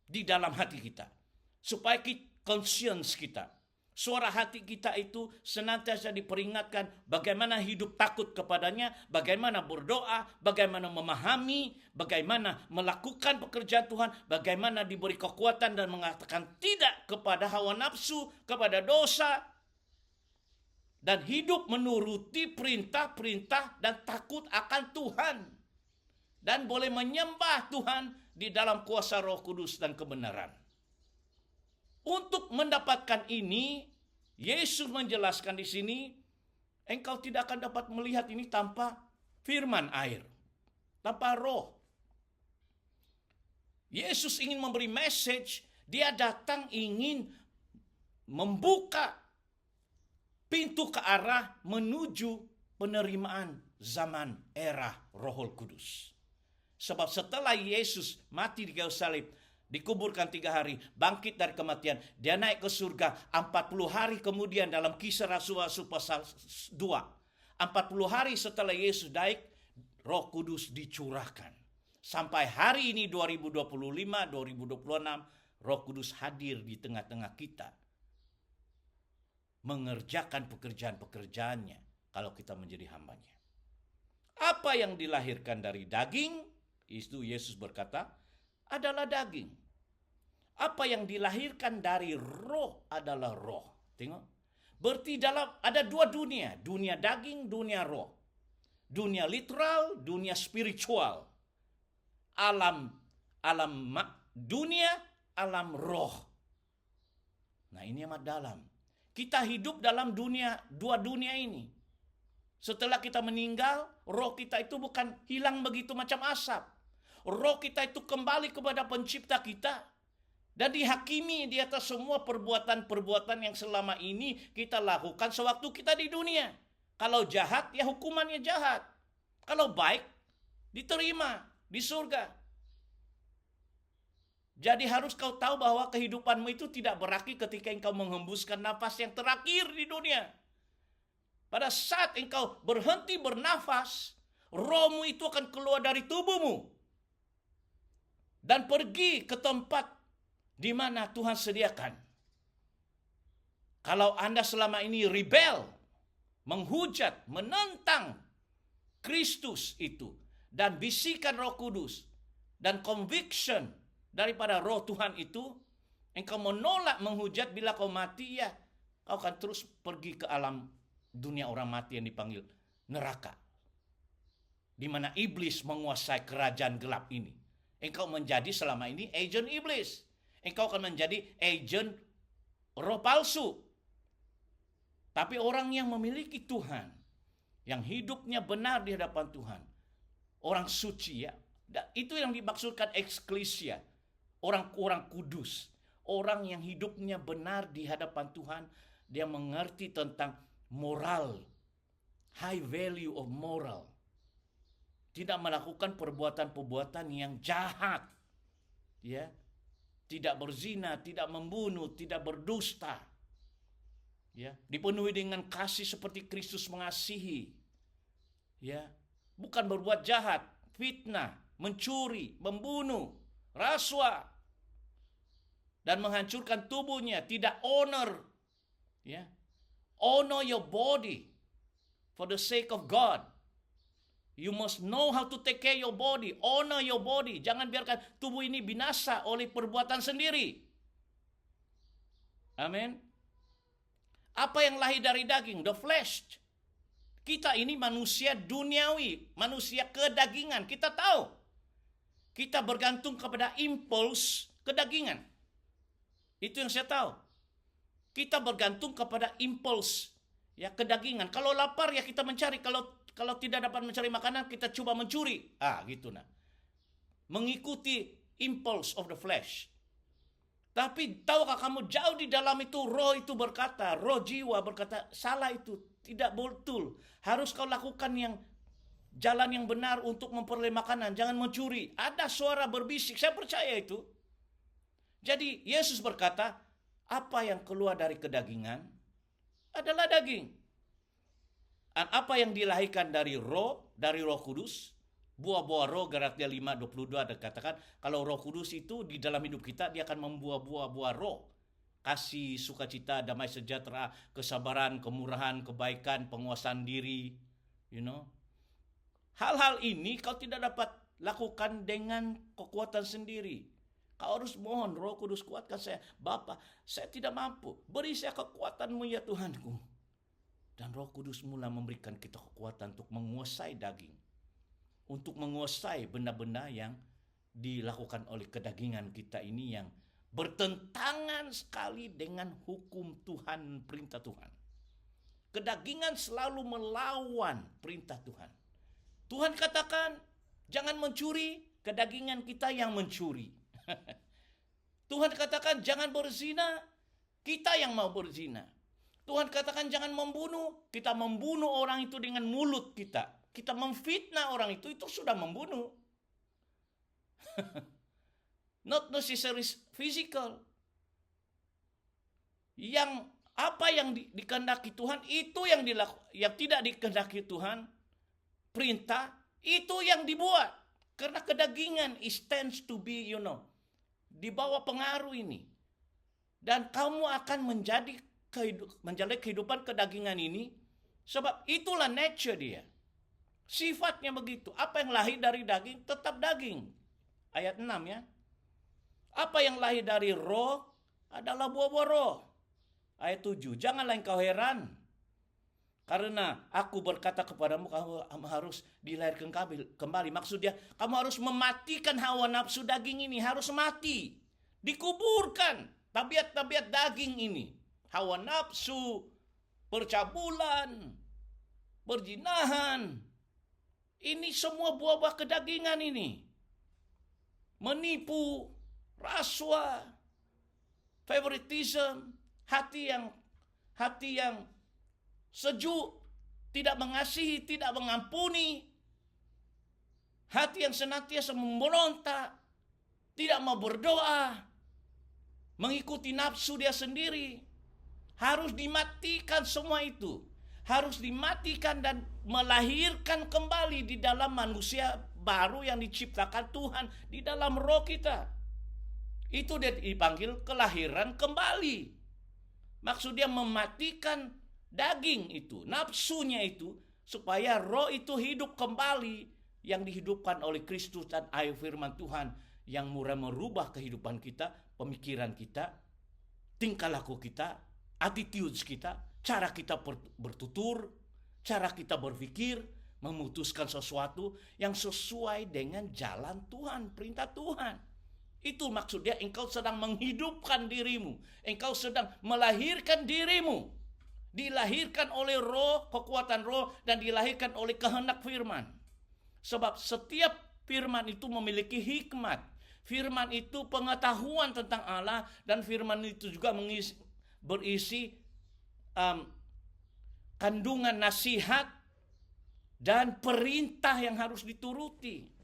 di dalam hati kita. Supaya conscience kita, suara hati kita itu senantiasa diperingatkan bagaimana hidup takut kepadanya, bagaimana berdoa, bagaimana memahami, bagaimana melakukan pekerjaan Tuhan, bagaimana diberi kekuatan dan mengatakan tidak kepada hawa nafsu, kepada dosa, dan hidup menuruti perintah-perintah dan takut akan Tuhan. dan boleh menyembah Tuhan di dalam kuasa Roh Kudus dan kebenaran. Untuk mendapatkan ini, Yesus menjelaskan di sini, engkau tidak akan dapat melihat ini tanpa firman air, tanpa roh. Yesus ingin memberi message, dia datang ingin membuka pintu ke arah menuju penerimaan zaman era Roh Kudus. Sebab setelah Yesus mati di kayu salib, dikuburkan 3 hari, bangkit dari kematian, dia naik ke surga 40 hari kemudian dalam Kisah Rasul-Rasul pasal 2. 40 hari setelah Yesus naik, Roh Kudus dicurahkan. Sampai hari ini 2025, 2026, Roh Kudus hadir di tengah-tengah kita. Mengerjakan pekerjaan-pekerjaannya kalau kita menjadi hambanya. Apa yang dilahirkan dari daging, itu Yesus berkata, adalah daging. Apa yang dilahirkan dari roh adalah roh. Tengok. Berarti ada 2 dunia. Dunia daging, dunia roh. Dunia literal, dunia spiritual. Alam dunia, alam roh. Nah, ini amat dalam. Kita hidup dalam 2 dunia ini. Setelah kita meninggal, roh kita itu bukan hilang begitu macam asap. Roh kita itu kembali kepada pencipta kita dan dihakimi di atas semua perbuatan-perbuatan yang selama ini kita lakukan sewaktu kita di dunia. Kalau jahat, ya hukumannya jahat. Kalau baik, diterima di surga. Jadi harus kau tahu bahwa kehidupanmu itu tidak berakhir ketika engkau menghembuskan nafas yang terakhir di dunia. Pada saat engkau berhenti bernafas, rohmu itu akan keluar dari tubuhmu dan pergi ke tempat di mana Tuhan sediakan. Kalau Anda selama ini rebel, menghujat, menentang Kristus itu, dan bisikan Roh Kudus, dan conviction daripada roh Tuhan itu, engkau menolak, menghujat, bila kau mati, ya kau akan terus pergi ke alam dunia orang mati yang dipanggil neraka, di mana iblis menguasai kerajaan gelap ini. Engkau menjadi selama ini agent iblis. Engkau akan menjadi agent roh palsu. Tapi orang yang memiliki Tuhan, yang hidupnya benar di hadapan Tuhan, orang suci, ya, itu yang dimaksudkan eksklesia, orang-orang kudus, orang yang hidupnya benar di hadapan Tuhan, dia mengerti tentang moral, high value of moral. Tidak melakukan perbuatan-perbuatan yang jahat, ya, tidak berzina, tidak membunuh, tidak berdusta, ya, dipenuhi dengan kasih seperti Kristus mengasihi, ya, bukan berbuat jahat, fitnah, mencuri, membunuh, rasuah, dan menghancurkan tubuhnya, tidak honor, ya, honor your body for the sake of God. You must know how to take care your body. Honor your body. Jangan biarkan tubuh ini binasa oleh perbuatan sendiri. Amin. Apa yang lahir dari daging? The flesh. Kita ini manusia duniawi, manusia kedagingan. Kita tahu. Kita bergantung kepada impuls kedagingan. Itu yang saya tahu. Kita bergantung kepada impuls, ya, kedagingan. Kalau lapar, ya kita mencari. Kalau tidak dapat mencari makanan, kita coba mencuri. Gitu nah. Mengikuti impulse of the flesh. Tapi tahukah kamu, jauh di dalam itu roh itu berkata, roh jiwa berkata, salah itu, tidak betul. Harus kau lakukan yang jalan yang benar untuk memperoleh makanan, jangan mencuri. Ada suara berbisik, saya percaya itu. Jadi Yesus berkata, apa yang keluar dari kedagingan adalah daging. Dan apa yang dilahirkan dari Roh Kudus, buah-buah roh, Galatia 5:22 ada katakan, kalau Roh Kudus itu di dalam hidup kita, dia akan membuah buah-buah roh. Kasih, sukacita, damai sejahtera, kesabaran, kemurahan, kebaikan, penguasaan diri, you know. Hal-hal ini kau tidak dapat lakukan dengan kekuatan sendiri. Kau harus mohon, Roh Kudus kuatkan saya. Bapa, saya tidak mampu. Beri saya kekuatan-Mu ya Tuhanku. Dan Roh Kudus mula memberikan kita kekuatan untuk menguasai daging. untuk menguasai benda-benda yang dilakukan oleh kedagingan kita ini yang bertentangan sekali dengan hukum Tuhan, perintah Tuhan. Kedagingan selalu melawan perintah Tuhan. Tuhan katakan, jangan mencuri, kedagingan kita yang mencuri. Tuhan katakan, jangan berzina, kita yang mau berzina. Tuhan katakan, jangan membunuh, kita membunuh orang itu dengan mulut kita. Kita memfitnah orang itu sudah membunuh. Not necessarily physical. Yang apa yang dikehendaki Tuhan itu yang tidak dikehendaki Tuhan, perintah itu yang dibuat. Karena kedagingan tends to be, di bawah pengaruh ini. Dan kamu akan menjalani kehidupan kedagingan ini, sebab itulah nature dia. Sifatnya begitu. Apa yang lahir dari daging tetap daging. Ayat 6 ya. Apa yang lahir dari roh adalah buah-buah roh. Ayat 7. Janganlah engkau heran, karena aku berkata kepadamu, kamu harus dilahirkan kembali. Maksudnya, kamu harus mematikan hawa nafsu daging ini. Harus mati. Dikuburkan tabiat-tabiat daging ini. Hawa nafsu, percabulan, perzinahan. Ini semua buah-buah kedagingan ini. Menipu, rasuah, favoritism, hati yang sejuk, tidak mengasihi, tidak mengampuni, hati yang senantiasa memberontak, tidak mau berdoa, mengikuti nafsu dia sendiri. Harus dimatikan semua itu. Harus dimatikan dan melahirkan kembali di dalam manusia baru yang diciptakan Tuhan di dalam roh kita. Itu dia dipanggil kelahiran kembali. Maksudnya mematikan daging itu, nafsunya itu, supaya roh itu hidup kembali yang dihidupkan oleh Kristus dan air firman Tuhan yang mulai merubah kehidupan kita, pemikiran kita, tingkah laku kita, attitudes kita, cara kita bertutur, cara kita berpikir, memutuskan sesuatu yang sesuai dengan jalan Tuhan, perintah Tuhan. Itu maksudnya engkau sedang menghidupkan dirimu. Engkau sedang melahirkan dirimu. Dilahirkan oleh roh, kekuatan roh, dan dilahirkan oleh kehendak firman. Sebab setiap firman itu memiliki hikmat. Firman itu pengetahuan tentang Allah, dan firman itu juga berisi kandungan nasihat dan perintah yang harus dituruti.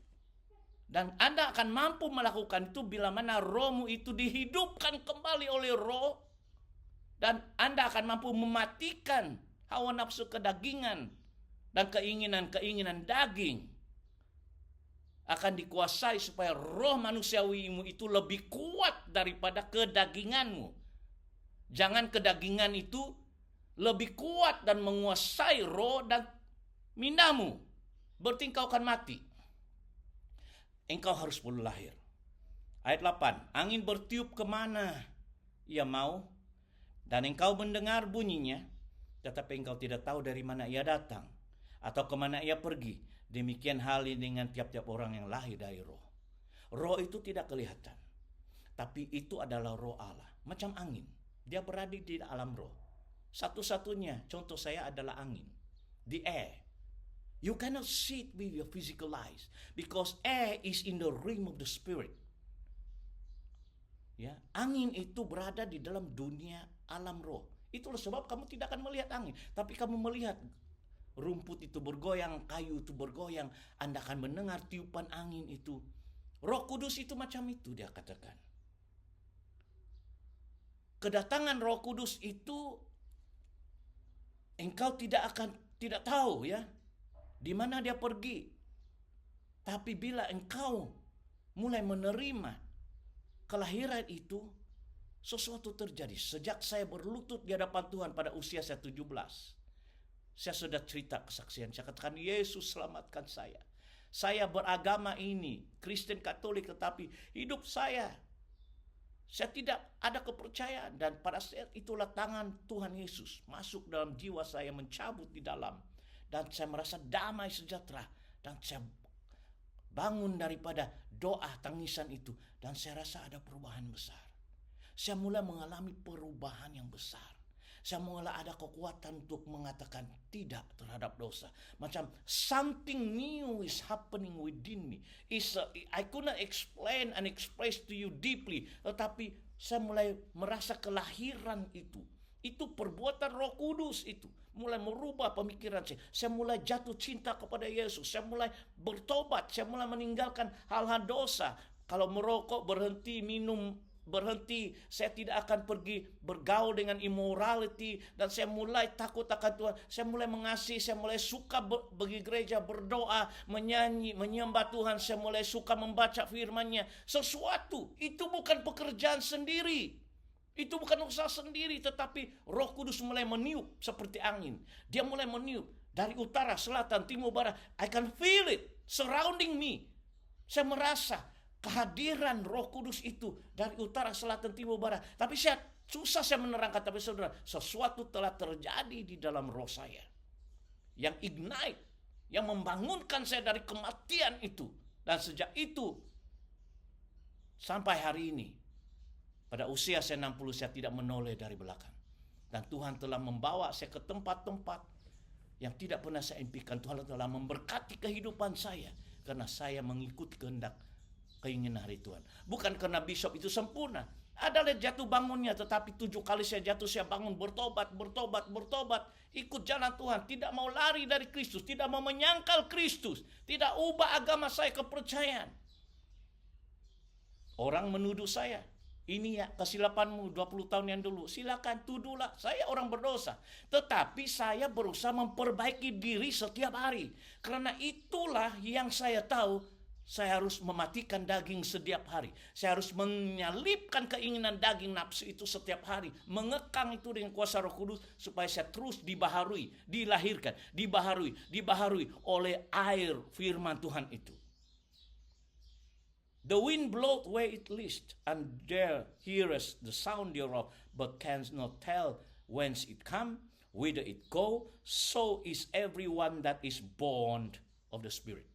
Dan Anda akan mampu melakukan itu bila mana rohmu itu dihidupkan kembali oleh roh. Dan Anda akan mampu mematikan hawa nafsu kedagingan dan keinginan-keinginan daging. Akan dikuasai supaya roh manusiawimu itu lebih kuat daripada kedaginganmu. Jangan kedagingan itu lebih kuat dan menguasai roh dan mindamu. Berarti engkau akan mati. Engkau harus perlu lahir. Ayat 8. Angin bertiup kemana ia mau, dan engkau mendengar bunyinya, tetapi engkau tidak tahu dari mana ia datang atau kemana ia pergi. Demikian hal dengan tiap-tiap orang yang lahir dari roh. Roh itu tidak kelihatan, tapi itu adalah roh Allah. Macam angin, dia berada di dalam roh. Satu-satunya contoh saya adalah angin, the air. You cannot see it with your physical eyes because air is in the realm of the spirit. Ya, angin itu berada di dalam dunia alam roh. Itulah sebab kamu tidak akan melihat angin, tapi kamu melihat rumput itu bergoyang, kayu itu bergoyang. Anda akan mendengar tiupan angin itu. Roh Kudus itu macam itu, dia katakan. Kedatangan Roh Kudus itu engkau tidak tahu ya di mana dia pergi. Tapi bila engkau mulai menerima kelahiran itu, sesuatu terjadi. Sejak saya berlutut di hadapan Tuhan pada usia saya 17, saya sudah cerita kesaksian. Saya katakan, Yesus selamatkan saya. Saya beragama ini, Kristen Katolik, tetapi hidup saya tidak ada kepercayaan. Dan pada saat itulah tangan Tuhan Yesus masuk dalam jiwa saya, mencabut di dalam. Dan saya merasa damai sejahtera. Dan saya bangun daripada doa tangisan itu, dan saya rasa ada perubahan besar. Saya mulai mengalami perubahan yang besar. Saya mulai ada kekuatan untuk mengatakan tidak terhadap dosa. Macam something new is happening within me. I could not explain and express to you deeply. Tetapi saya mulai merasa kelahiran itu. Itu perbuatan Roh Kudus itu. Mulai merubah pemikiran saya. Saya mulai jatuh cinta kepada Yesus. Saya mulai bertobat. Saya mulai meninggalkan hal-hal dosa. Kalau merokok, berhenti, minum, berhenti. Saya tidak akan pergi bergaul dengan immorality. Dan saya mulai takut akan Tuhan. Saya mulai mengasihi. Saya mulai suka pergi gereja, berdoa, menyanyi, menyembah Tuhan. Saya mulai suka membaca firman-Nya. Sesuatu itu bukan pekerjaan sendiri. Itu bukan usaha sendiri, tetapi Roh Kudus mulai meniup seperti angin. Dia mulai meniup dari utara, selatan, timur, barat. I can feel it surrounding me. Saya merasa kehadiran Roh Kudus itu dari utara, selatan, timur, barat. Tapi susah saya menerangkan, tapi saudara, sesuatu telah terjadi di dalam roh saya. Yang ignite, yang membangunkan saya dari kematian itu. Dan sejak itu, sampai hari ini, pada usia saya 60, saya tidak menoleh dari belakang. Dan Tuhan telah membawa saya ke tempat-tempat yang tidak pernah saya impikan. Tuhan telah memberkati kehidupan saya. Karena saya mengikuti kehendak keinginan hari Tuhan. Bukan karena bishop itu sempurna. Ada jatuh bangunnya, tetapi 7 kali saya jatuh, saya bangun, bertobat. Ikut jalan Tuhan. Tidak mau lari dari Kristus. Tidak mau menyangkal Kristus. Tidak ubah agama saya, kepercayaan. Orang menuduh saya. Ini ya kesilapanmu 20 tahun yang dulu. Silakan tuduhlah. Saya orang berdosa. Tetapi saya berusaha memperbaiki diri setiap hari. Karena itulah yang saya tahu. Saya harus mematikan daging setiap hari. Saya harus menyalipkan keinginan daging nafsu itu setiap hari. Mengekang itu dengan kuasa Roh Kudus. Supaya saya terus dibaharui. Dilahirkan. Dibaharui oleh air firman Tuhan itu. The wind bloweth where it list, and there hearest the sound thereof, but canst not tell whence it come, whither it go. So is everyone that is born of the Spirit.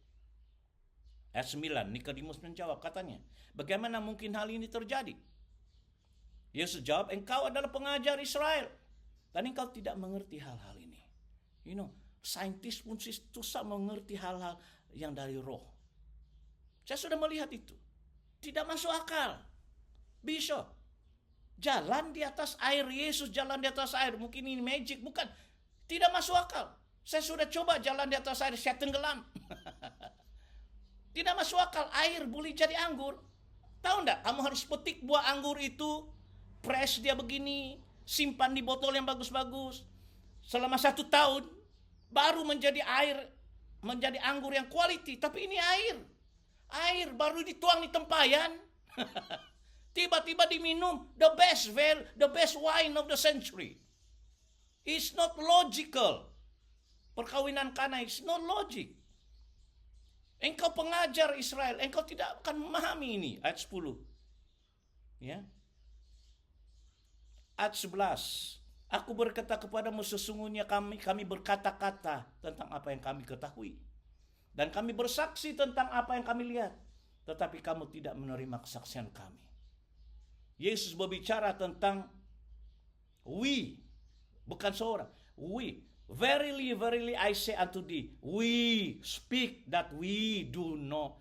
Ayat 9, Nikodemus menjawab, katanya, bagaimana mungkin hal ini terjadi? Yesus jawab, engkau adalah pengajar Israel, dan engkau tidak mengerti hal-hal ini. Saintis pun susah mengerti hal-hal yang dari roh. Saya sudah melihat itu. Tidak masuk akal. Bishop, jalan di atas air, Yesus jalan di atas air. Mungkin ini magic, bukan. Tidak masuk akal. Saya sudah coba jalan di atas air, saya tenggelam. Tidak masuk akal, air boleh jadi anggur. Tahu enggak, kamu harus petik buah anggur itu, press dia begini, simpan di botol yang bagus-bagus. Selama 1 tahun, baru menjadi air, menjadi anggur yang quality. Tapi ini air baru dituang di tempayan. Tiba-tiba diminum the best wine of the century. It's not logical. Perkawinan Kana is not logic. Engkau pengajar Israel, engkau tidak akan memahami ini. Ayat 10. Ya. Ayat 11. Aku berkata kepadamu, sesungguhnya kami berkata-kata tentang apa yang kami ketahui. Dan kami bersaksi tentang apa yang kami lihat. Tetapi kamu tidak menerima kesaksian kami. Yesus berbicara tentang we. Bukan seorang. We. Verily, verily I say unto thee, we speak that we do know.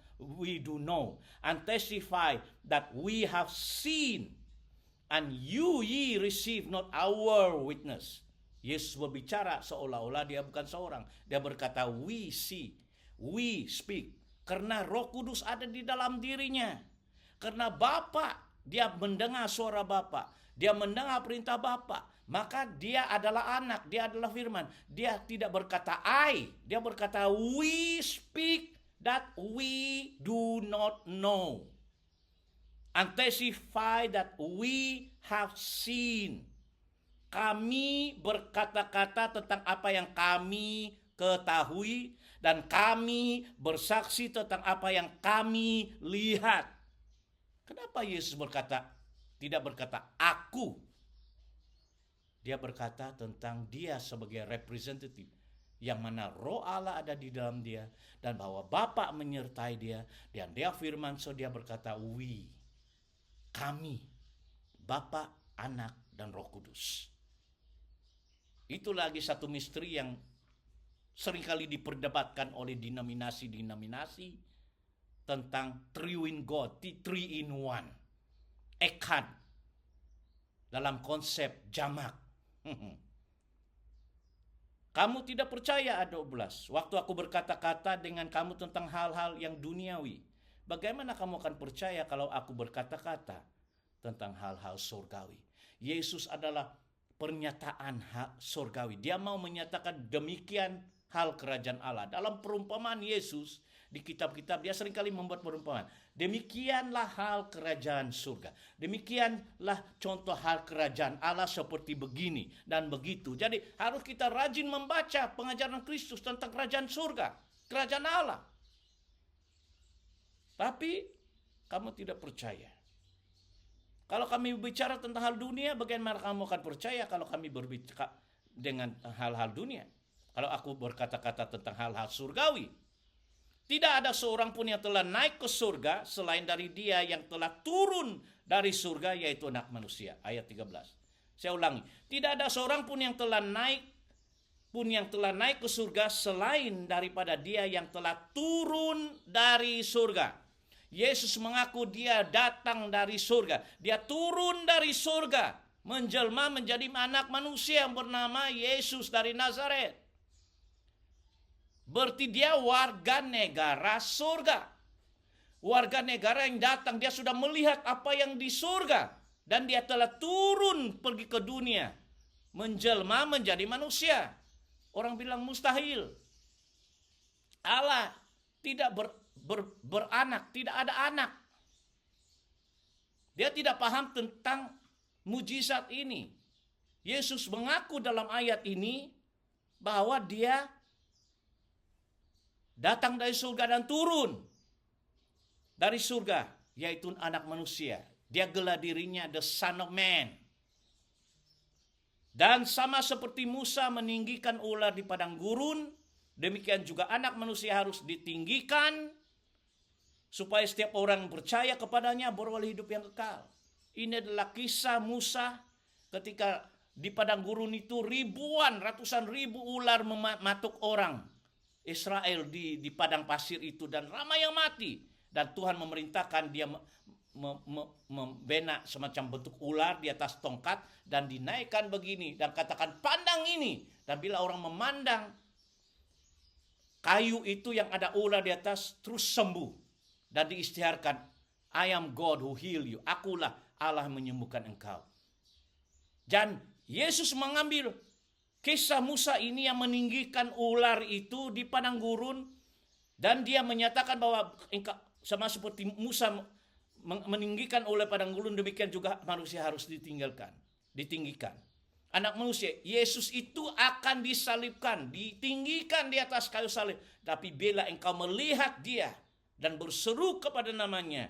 And testify that we have seen. And you ye receive not our witness. Yesus berbicara seolah-olah dia bukan seorang. Dia berkata we see. We speak. Karena Roh Kudus ada di dalam dirinya. Karena Bapa, dia mendengar suara Bapa. Dia mendengar perintah Bapa. Maka dia adalah anak. Dia adalah firman. Dia tidak berkata I. Dia berkata we speak that we do not know. And testify that we have seen. Kami berkata-kata tentang apa yang kami ketahui. Dan kami bersaksi tentang apa yang kami lihat. Kenapa Yesus tidak berkata aku? Dia berkata tentang dia sebagai representative. yang mana roh Allah ada di dalam dia, dan bahwa Bapa menyertai dia, dan dia firman, so dia berkata, kami, Bapa, Anak, dan Roh Kudus. Itu lagi satu misteri yang seringkali diperdebatkan oleh denominasi-denominasi tentang three in God, three in one, Echad, dalam konsep jamak. Kamu tidak percaya ada 12. Waktu aku berkata-kata dengan kamu tentang hal-hal yang duniawi, bagaimana kamu akan percaya kalau aku berkata-kata tentang hal-hal surgawi? Yesus adalah pernyataan hak surgawi. Dia mau menyatakan demikian hal kerajaan Allah. Dalam perumpamaan Yesus di kitab-kitab, dia seringkali membuat perumpamaan. Demikianlah hal kerajaan surga. Demikianlah contoh hal kerajaan Allah seperti begini dan begitu. Jadi harus kita rajin membaca pengajaran Kristus tentang kerajaan surga, kerajaan Allah. Tapi kamu tidak percaya. Kalau kami bicara tentang hal dunia, bagaimana kamu akan percaya kalau kami berbicara dengan hal-hal dunia? Kalau aku berkata-kata tentang hal-hal surgawi, tidak ada seorang pun yang telah naik ke surga selain dari dia yang telah turun dari surga, yaitu Anak Manusia. Ayat 13. Saya ulangi. Tidak ada seorang pun yang telah naik ke surga selain daripada dia yang telah turun dari surga. Yesus mengaku dia datang dari surga. Dia turun dari surga, menjelma menjadi anak manusia yang bernama Yesus dari Nazaret. Berarti dia warga negara surga. Warga negara yang datang, dia sudah melihat apa yang di surga. Dan dia telah turun pergi ke dunia, menjelma menjadi manusia. Orang bilang mustahil. Allah tidak beranak, tidak ada anak. Dia tidak paham tentang mujizat ini. Yesus mengaku dalam ayat ini bahwa dia datang dari surga dan turun dari surga, yaitu anak manusia. Dia gelar dirinya the Son of Man. Dan sama seperti Musa meninggikan ular di padang gurun, demikian juga anak manusia harus ditinggikan, supaya setiap orang yang percaya kepadanya beroleh hidup yang kekal. Ini adalah kisah Musa ketika di padang gurun itu ratusan ribu ular mematuk orang Israel di padang pasir itu, dan ramai yang mati. Dan Tuhan memerintahkan dia membena semacam bentuk ular di atas tongkat dan dinaikkan begini dan katakan, pandang ini. Dan bila orang memandang kayu itu yang ada ular di atas, terus sembuh. Dan diisytiharkan, I am God who heal you. Akulah Allah yang menyembuhkan engkau. Dan Yesus mengambil kisah Musa ini yang meninggikan ular itu di padang gurun, dan dia menyatakan bahwa sama seperti Musa meninggikan ular padang gurun, demikian juga manusia harus ditinggikan. Anak manusia, Yesus itu akan disalibkan, ditinggikan di atas kayu salib. Tapi bila engkau melihat dia dan berseru kepada namanya,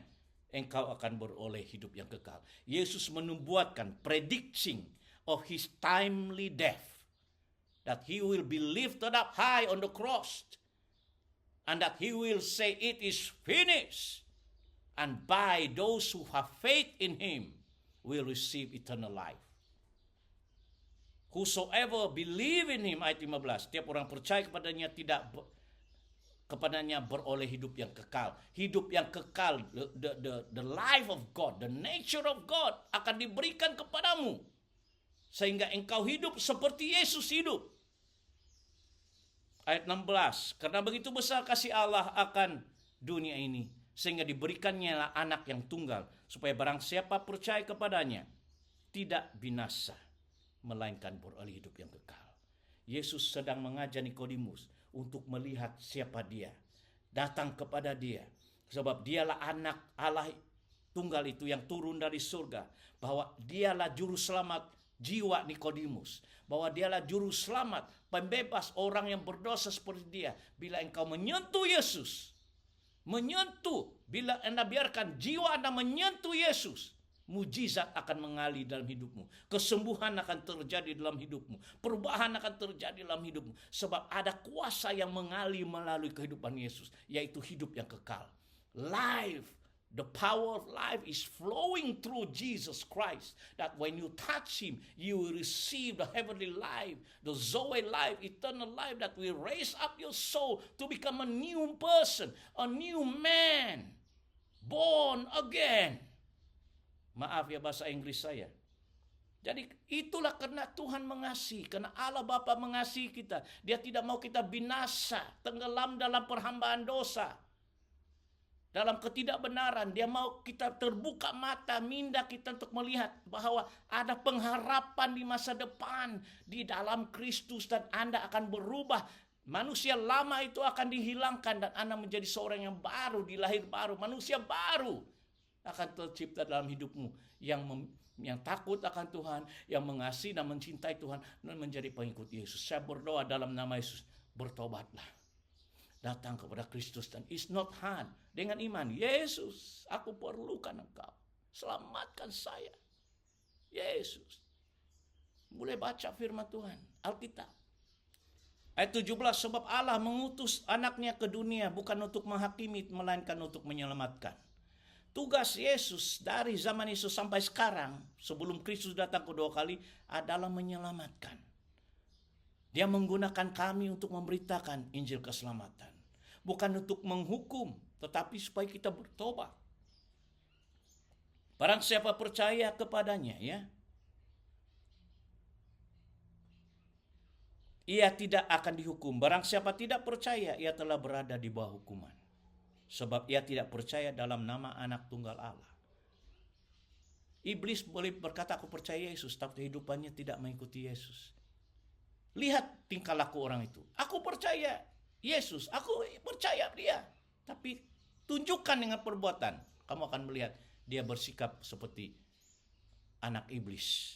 engkau akan beroleh hidup yang kekal. Yesus menubuatkan prediction of his timely death, that he will be lifted up high on the cross, and that he will say, it is finished. And by those who have faith in him will receive eternal life. Whosoever believe in him, ayat 15, setiap orang percaya kepadanya beroleh hidup yang kekal. Hidup yang kekal, the life of God, the nature of God akan diberikan kepadamu, sehingga engkau hidup seperti Yesus hidup. Ayat 16, karena begitu besar kasih Allah akan dunia ini, sehingga diberikannya anak yang tunggal, supaya barang siapa percaya kepadanya tidak binasa, melainkan beroleh hidup yang kekal. Yesus sedang mengajak Nikodemus untuk melihat siapa dia, datang kepada dia, sebab dialah anak Allah tunggal itu yang turun dari surga, bahwa dialah juru selamat jiwa Nikodemus, bahwa dialah juru selamat, pembebas orang yang berdosa seperti dia. Bila engkau menyentuh Yesus, bila Anda biarkan jiwa Anda menyentuh Yesus, Mujizat akan mengalir dalam hidupmu. Kesembuhan akan terjadi dalam hidupmu. Perubahan akan terjadi dalam hidupmu. Sebab ada kuasa yang mengalir melalui kehidupan Yesus. Yaitu hidup yang kekal. Life, the power of life is flowing through Jesus Christ. That when you touch Him, you will receive the heavenly life. The Zoe life, eternal life that will raise up your soul to become a new person. A new man. Born again. Maaf ya bahasa Inggris saya. Jadi itulah karena Tuhan mengasihi. Karena Allah Bapa mengasihi kita. Dia tidak mau kita binasa. Tenggelam dalam perhambaan dosa. Dalam ketidakbenaran. Dia mau kita terbuka mata. Minda kita untuk melihat bahwa ada pengharapan di masa depan. Di dalam Kristus. Dan Anda akan berubah. Manusia lama itu akan dihilangkan. Dan Anda menjadi seorang yang baru. Dilahir baru. Manusia baru akan tercipta dalam hidupmu yang takut akan Tuhan, yang mengasihi dan mencintai Tuhan dan menjadi pengikut Yesus. Saya berdoa dalam nama Yesus, bertobatlah. Datang kepada Kristus dan it's not hard. Dengan iman, Yesus, aku perlukan Engkau. Selamatkan saya. Yesus. Boleh baca firman Tuhan, Alkitab. Ayat 17, sebab Allah mengutus anaknya ke dunia bukan untuk menghakimi, melainkan untuk menyelamatkan. Tugas Yesus dari zaman Yesus sampai sekarang, sebelum Kristus datang kedua kali, adalah menyelamatkan. Dia menggunakan kami untuk memberitakan Injil keselamatan. Bukan untuk menghukum, tetapi supaya kita bertobat. Barang siapa percaya kepadanya, ya, ia tidak akan dihukum. Barang siapa tidak percaya, ia telah berada di bawah hukuman. Sebab ia tidak percaya dalam nama anak tunggal Allah. Iblis boleh berkata aku percaya Yesus, tapi kehidupannya tidak mengikuti Yesus. Lihat tingkah laku orang itu. Aku percaya Yesus, aku percaya dia. Tapi tunjukkan dengan perbuatan. Kamu akan melihat dia bersikap seperti anak iblis.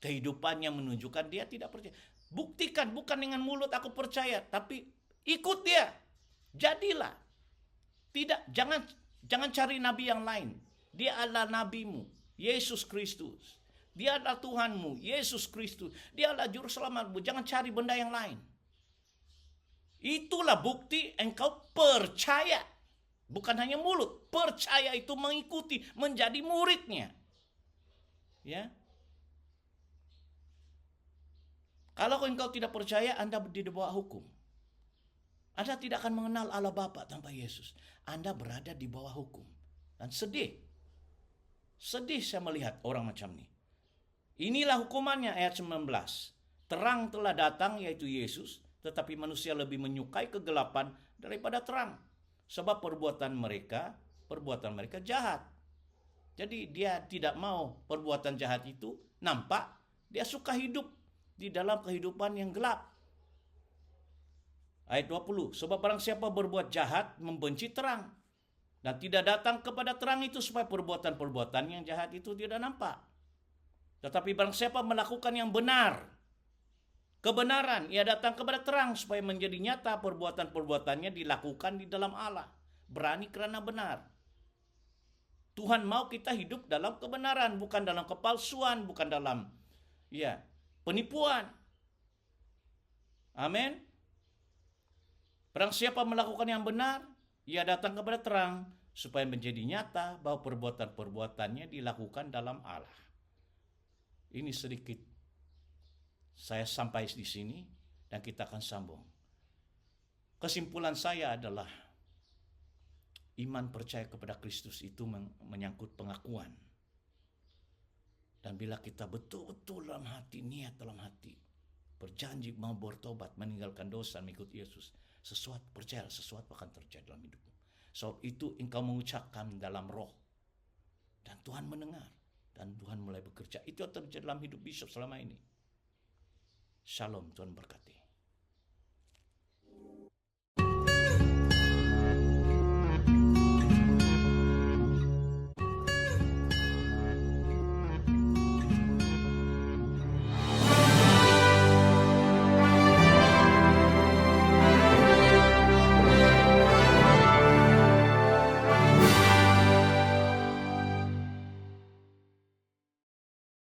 Kehidupannya menunjukkan dia tidak percaya. Buktikan bukan dengan mulut aku percaya, tapi ikut dia. Jadilah. Tidak, jangan cari nabi yang lain. Dia adalah nabimu, Yesus Kristus. Dia adalah Tuhanmu, Yesus Kristus. Dia adalah juru selamatmu. Jangan cari benda yang lain. Itulah bukti engkau percaya. Bukan hanya mulut, percaya itu mengikuti, menjadi muridnya. Ya. Kalau engkau tidak percaya, Anda di bawah hukum. Anda tidak akan mengenal Allah Bapa tanpa Yesus. Anda berada di bawah hukum. Dan sedih. Sedih saya melihat orang macam ini. Inilah hukumannya ayat 19. Terang telah datang yaitu Yesus. Tetapi manusia lebih menyukai kegelapan daripada terang. Sebab perbuatan mereka jahat. Jadi dia tidak mau perbuatan jahat itu nampak. Dia suka hidup di dalam kehidupan yang gelap. Ayat 20, sebab barang siapa berbuat jahat membenci terang dan tidak datang kepada terang itu supaya perbuatan-perbuatan yang jahat itu tidak nampak. Tetapi barang siapa melakukan yang benar, kebenaran, ia datang kepada terang supaya menjadi nyata perbuatan-perbuatannya dilakukan di dalam Allah. Berani karena benar. Tuhan mau kita hidup dalam kebenaran, bukan dalam kepalsuan, bukan dalam penipuan. Amin. Barang siapa melakukan yang benar, ia datang kepada terang supaya menjadi nyata bahwa perbuatan-perbuatannya dilakukan dalam Allah. Ini sedikit saya sampai di sini dan kita akan sambung. Kesimpulan saya adalah iman percaya kepada Kristus itu menyangkut pengakuan. Dan bila kita betul-betul dalam hati, niat dalam hati, berjanji mau bertobat, meninggalkan dosa, mengikut Yesus, percaya sesuatu akan terjadi dalam hidupmu. Sebab itu engkau mengucapkan dalam roh. Dan Tuhan mendengar. Dan Tuhan mulai bekerja. Itu yang terjadi dalam hidup Bishop selama ini. Shalom, Tuhan berkati.